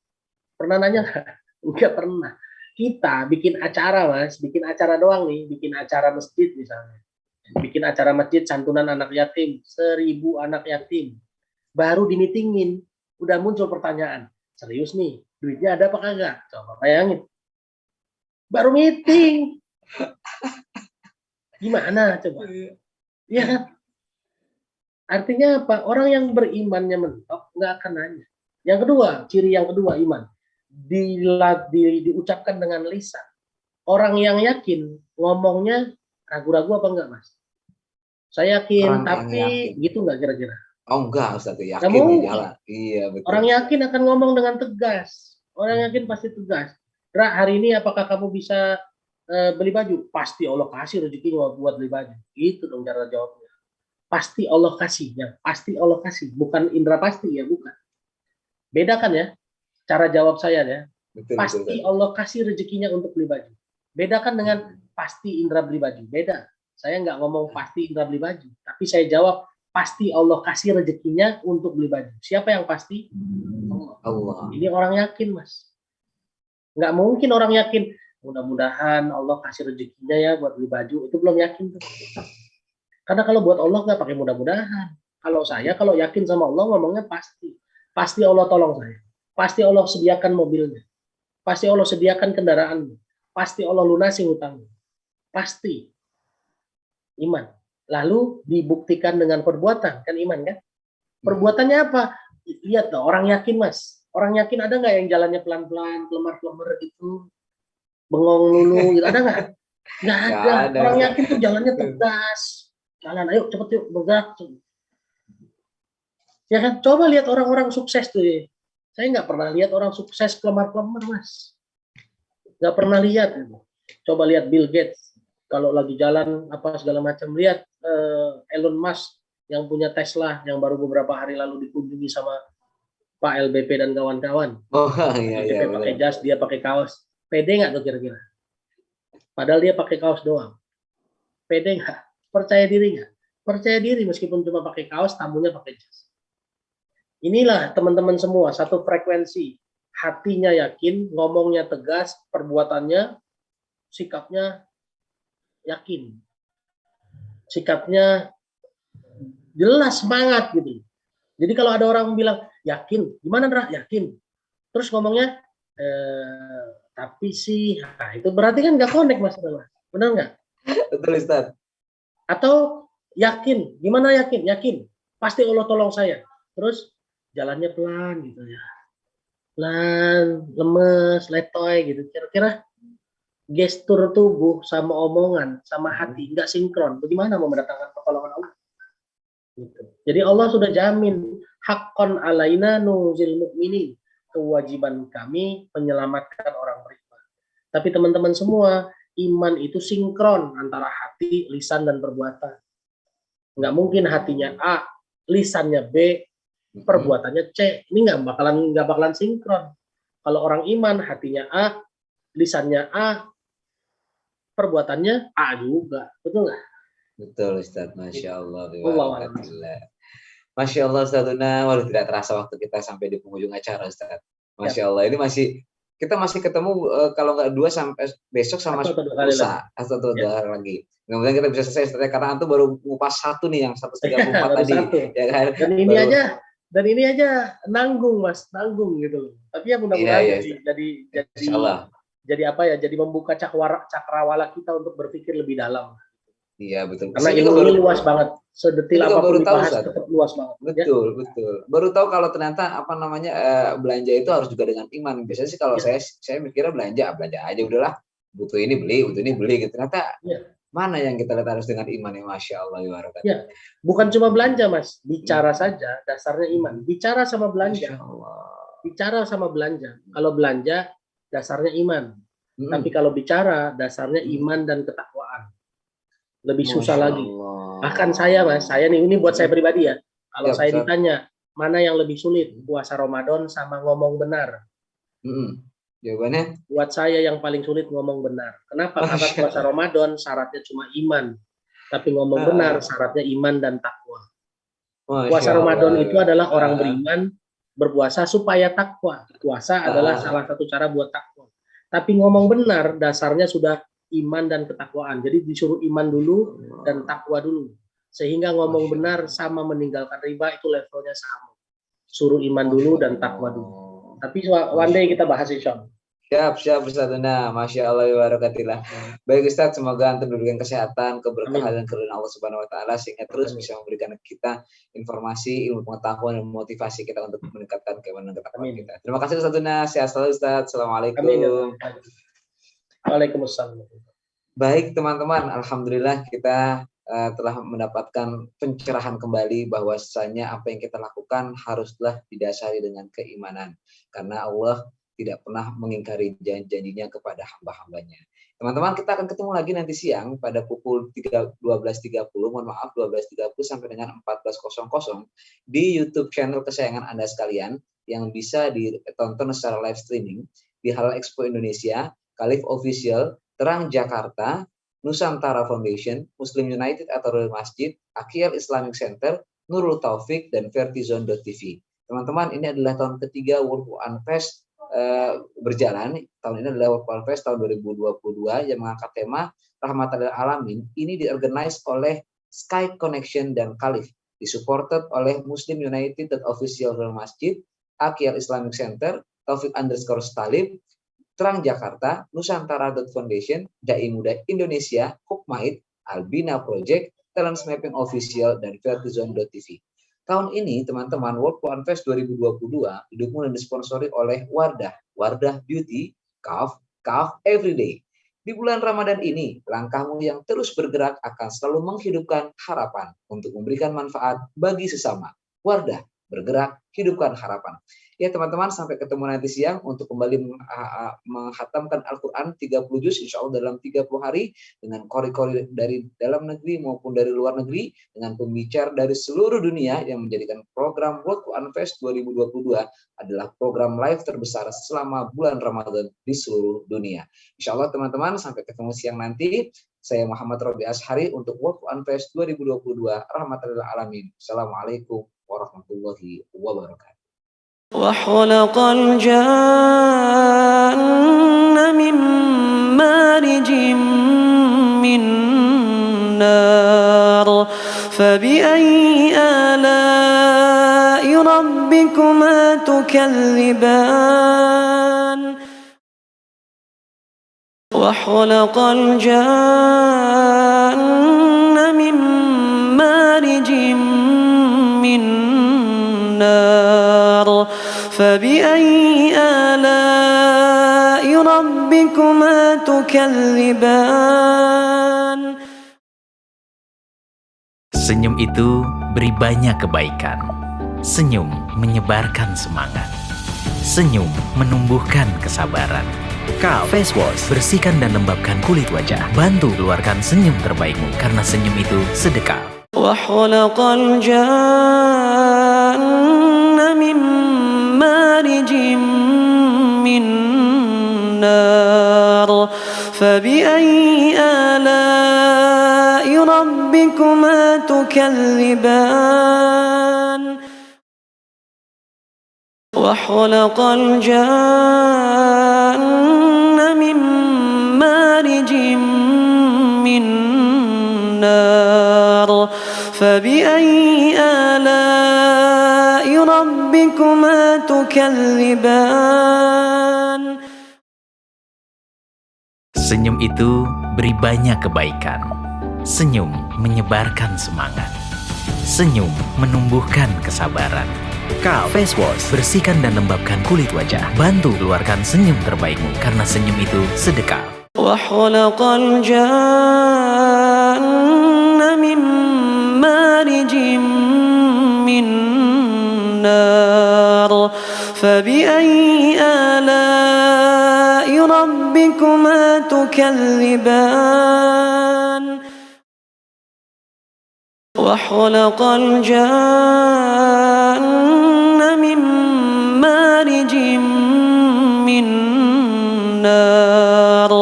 Pernah nanya nggak? Nggak pernah. Kita bikin acara, Mas, bikin acara doang nih, bikin acara masjid misalnya. Bikin acara masjid santunan anak yatim, 1000 anak yatim. Baru dimitingin, udah muncul pertanyaan. Serius nih, duitnya ada apa kagak? Coba bayangin. Baru meeting. Gimana coba? Ya kan? Artinya apa? Orang yang berimannya mentok nggak akan nanya. Yang kedua, ciri yang kedua iman. Diucapkan dengan lisan. Orang yang yakin ngomongnya ragu-ragu apa enggak, Mas? Saya yakin, tapi gitu nggak kira-kira? Oh enggak, Ustaz, yakin jalan. Iya, betul. Orang yakin akan ngomong dengan tegas. Orang yakin pasti tegas. Ra, hari ini apakah kamu bisa beli baju? Pasti Allah kasih rezeki buat beli baju. Itu dong cara jawabnya. Pasti Allah kasih, ya. Pasti Allah kasih. Bukan indra pasti ya, bukan. Bedakan ya cara jawab saya ya. Betul, pasti betul. Allah kasih rezekinya untuk beli baju. Bedakan dengan pasti indra beli baju. Beda. Saya nggak ngomong pasti indra beli baju, tapi saya jawab pasti Allah kasih rezekinya untuk beli baju. Siapa yang pasti? Allah. Ini orang yakin, Mas. Nggak mungkin orang yakin, mudah-mudahan Allah kasih rezekinya ya buat beli baju. Itu belum yakin tuh. Karena kalau buat Allah nggak pakai mudah-mudahan. Kalau saya, kalau yakin sama Allah, ngomongnya pasti. Pasti Allah tolong saya. Pasti Allah sediakan mobilnya. Pasti Allah sediakan kendaraannya. Pasti Allah lunasi hutangnya. Pasti. Iman. Lalu dibuktikan dengan perbuatan, kan iman kan? Perbuatannya apa? Lihat loh, orang yakin, Mas. Orang yakin ada nggak yang jalannya pelan-pelan, kelemar-kelemar gitu, bengong lulu, gitu, ada nggak? Nggak ada. Orang yakin tuh jalannya tegas, Jalan, ayo cepet yuk, bergerak. Ya kan, coba lihat orang-orang sukses tuh. Ya. Saya nggak pernah lihat orang sukses kelemar-kelemar, Mas. Nggak pernah lihat. Coba lihat Bill Gates, kalau lagi jalan apa segala macam. Lihat Elon Musk yang punya Tesla, yang baru beberapa hari lalu dikunjungi sama Pak LBP dan kawan-kawan. Oh iya iya. LBP pakai jas, dia pakai kaos. Pede nggak tuh kira-kira? Padahal dia pakai kaos doang. Pede nggak? Percaya diri nggak? Percaya diri meskipun cuma pakai kaos, tamunya pakai jas. Inilah teman-teman semua, satu frekuensi. Hatinya yakin, ngomongnya tegas, perbuatannya, sikapnya yakin. Sikapnya jelas, semangat gitu. Jadi kalau ada orang bilang, yakin, gimana Ndra? Yakin. Terus ngomongnya, tapi sih, nah itu berarti kan nggak connect Mas. Benar nggak? Betul Ustaz. Atau yakin, gimana yakin? Yakin, pasti Allah tolong saya. Terus jalannya pelan gitu ya, pelan, lemes, letoy gitu. Kira-kira gestur tubuh sama omongan sama hati nggak sinkron. Bagaimana mau mendatangkan pertolongan Allah? Gitu. Jadi Allah sudah jamin haqqan alaina nuzil mukminin, kewajiban kami menyelamatkan orang beriman. Tapi teman-teman semua, iman itu sinkron antara hati, lisan dan perbuatan. Nggak mungkin hatinya A, lisannya B, perbuatannya C. Ini nggak bakalan sinkron. Kalau orang iman hatinya A, lisannya A, perbuatannya A juga, betul nggak? Betul Ustaz, Masya Allah. Masya Allah Ustazuna, waduh tidak terasa waktu kita sampai di penghujung acara Ustaz. Masya Allah, ini kita masih ketemu kalau nggak 2 sampai besok sama lusa atau 2 hari lagi. Mudah-mudahan kita bisa selesai Ustaz, karena antum baru ngupas 1 nih yang 134 tadi. Ya kan? Dan ini aja nanggung Mas, nanggung gitu loh. Tapi ya mudah-mudahan jadi apa ya? Jadi membuka cakrawala kita untuk berpikir lebih dalam. Iya betul. Karena ilmu ini luas banget, sedetil apapun dibahas tetap luas banget. Betul. Baru tahu kalau ternyata belanja itu harus juga dengan iman. Biasanya sih kalau saya mikirnya belanja aja udahlah. Butuh ini beli gitu. Ternyata mana yang kita lihat harus dengan iman ya, Masya Allah ya. Bukan cuma belanja Mas, bicara saja dasarnya iman. Bicara sama belanja. Bicara sama belanja. Kalau belanja dasarnya iman. Tapi kalau bicara dasarnya iman dan ketakwaan. Lebih susah lagi. Bahkan saya Mas, ini buat saya pribadi ya. Kalau saya ditanya, mana yang lebih sulit? Puasa Ramadan sama ngomong benar. Jawabannya? Buat saya yang paling sulit ngomong benar. Kenapa? Karena puasa Ramadan syaratnya cuma iman. Tapi ngomong benar syaratnya iman dan takwa. Puasa Ramadan itu adalah orang beriman berpuasa supaya takwa. Puasa adalah salah satu cara buat takwa. Tapi ngomong benar dasarnya sudah iman dan ketakwaan. Jadi disuruh iman dulu dan takwa dulu. Sehingga ngomong benar sama meninggalkan riba itu levelnya sama. Suruh iman dulu dan takwa dulu. Tapi one day kita bahas insya Allah. Siap Ustazuna, Masya Allah wa barakatilah. Baik Ustaz, semoga antum diberikan kesehatan, keberkahan dan keridhaan Allah Subhanahu wa taala sehingga terus bisa memberikan kita informasi, ilmu pengetahuan dan motivasi kita untuk meningkatkan keimanan ketakwaan kita. Terima kasih Ustazuna, sehat selalu Ustaz. Assalamualaikum. Waalaikumsalam. Baik teman-teman, alhamdulillah kita telah mendapatkan pencerahan kembali bahwasanya apa yang kita lakukan haruslah didasari dengan keimanan, karena Allah tidak pernah mengingkari janji-janjinya kepada hamba-hambanya. Teman-teman, kita akan ketemu lagi nanti siang pada pukul 12.30, mohon maaf 12.30 sampai dengan 14.00 di YouTube channel kesayangan Anda sekalian yang bisa ditonton secara live streaming di Halal Expo Indonesia, Khalif Official, Terang Jakarta, Nusantara Foundation, Muslim United atau Royal Masjid, Akyal Islamic Center, Nurul Taufik, dan Vertizon.tv. Teman-teman, ini adalah tahun ketiga World Quran Fest berjalan. Tahun ini adalah World Quran Fest tahun 2022 yang mengangkat tema Rahmatan lil Alamin. Ini diorganize oleh Sky Connection dan Khalif, disupported oleh Muslim United dan Official Royal Masjid, Akyal Islamic Center, Taufik_Talib, Terang Jakarta, Nusantara Foundation, Dai Muda Indonesia, Hukmait, Albina Project, Talent Mapping Official, dan Vertizon.tv. Tahun ini, teman-teman, World Quran Fest 2022 didukung dan disponsori oleh Wardah Beauty, Kaf Everyday. Di bulan Ramadan ini, langkahmu yang terus bergerak akan selalu menghidupkan harapan untuk memberikan manfaat bagi sesama. Wardah, bergerak, hidupkan harapan. Ya teman-teman, sampai ketemu nanti siang untuk kembali menghatamkan Al-Quran 30 juz insya Allah dalam 30 hari dengan kori-kori dari dalam negeri maupun dari luar negeri dengan pembicara dari seluruh dunia yang menjadikan program World Quran Fest 2022 adalah program live terbesar selama bulan Ramadan di seluruh dunia. Insya Allah teman-teman, sampai ketemu siang nanti. Saya Muhammad Robi Ashari untuk World Quran Fest 2022. Rahmatan lil alamin. Assalamualaikum warahmatullahi wabarakatuh. وخلق الجن من مارج من نار فبأي آلاء ربكما تكذبان وخلق الجن من مارج من نار فبأي آلاء ربكما تكذبان. Senyum itu beri banyak kebaikan. Senyum menyebarkan semangat. Senyum menumbuhkan kesabaran. Face Wash, bersihkan dan lembabkan kulit wajah. Bantu keluarkan senyum terbaikmu karena senyum itu sedekah. وخلق الجن من مارج من نار فبأي آلاء ربكما تكذبان وخلق الجن من مارج من نار فبأي آلاء ربكما تكذبان. Senyum itu beri banyak kebaikan. Senyum menyebarkan semangat. Senyum menumbuhkan kesabaran. Face Wash, bersihkan dan lembabkan kulit wajah. Bantu keluarkan senyum terbaikmu karena senyum itu sedekah. وخلق الجن من مارج من نار فبأي آلاء ربكما تكذبان وخلق الجن من مارج من نار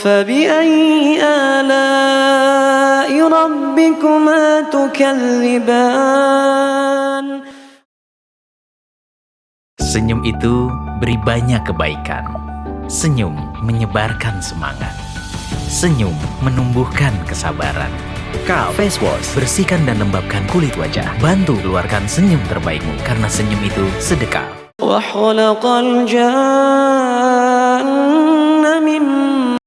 فبأي آلاء ربكما تكذبان. Senyum itu beri banyak kebaikan. Senyum menyebarkan semangat. Senyum menumbuhkan kesabaran. Face Wash, bersihkan dan lembabkan kulit wajah. Bantu keluarkan senyum terbaikmu karena senyum itu sedekah. وخلق الجن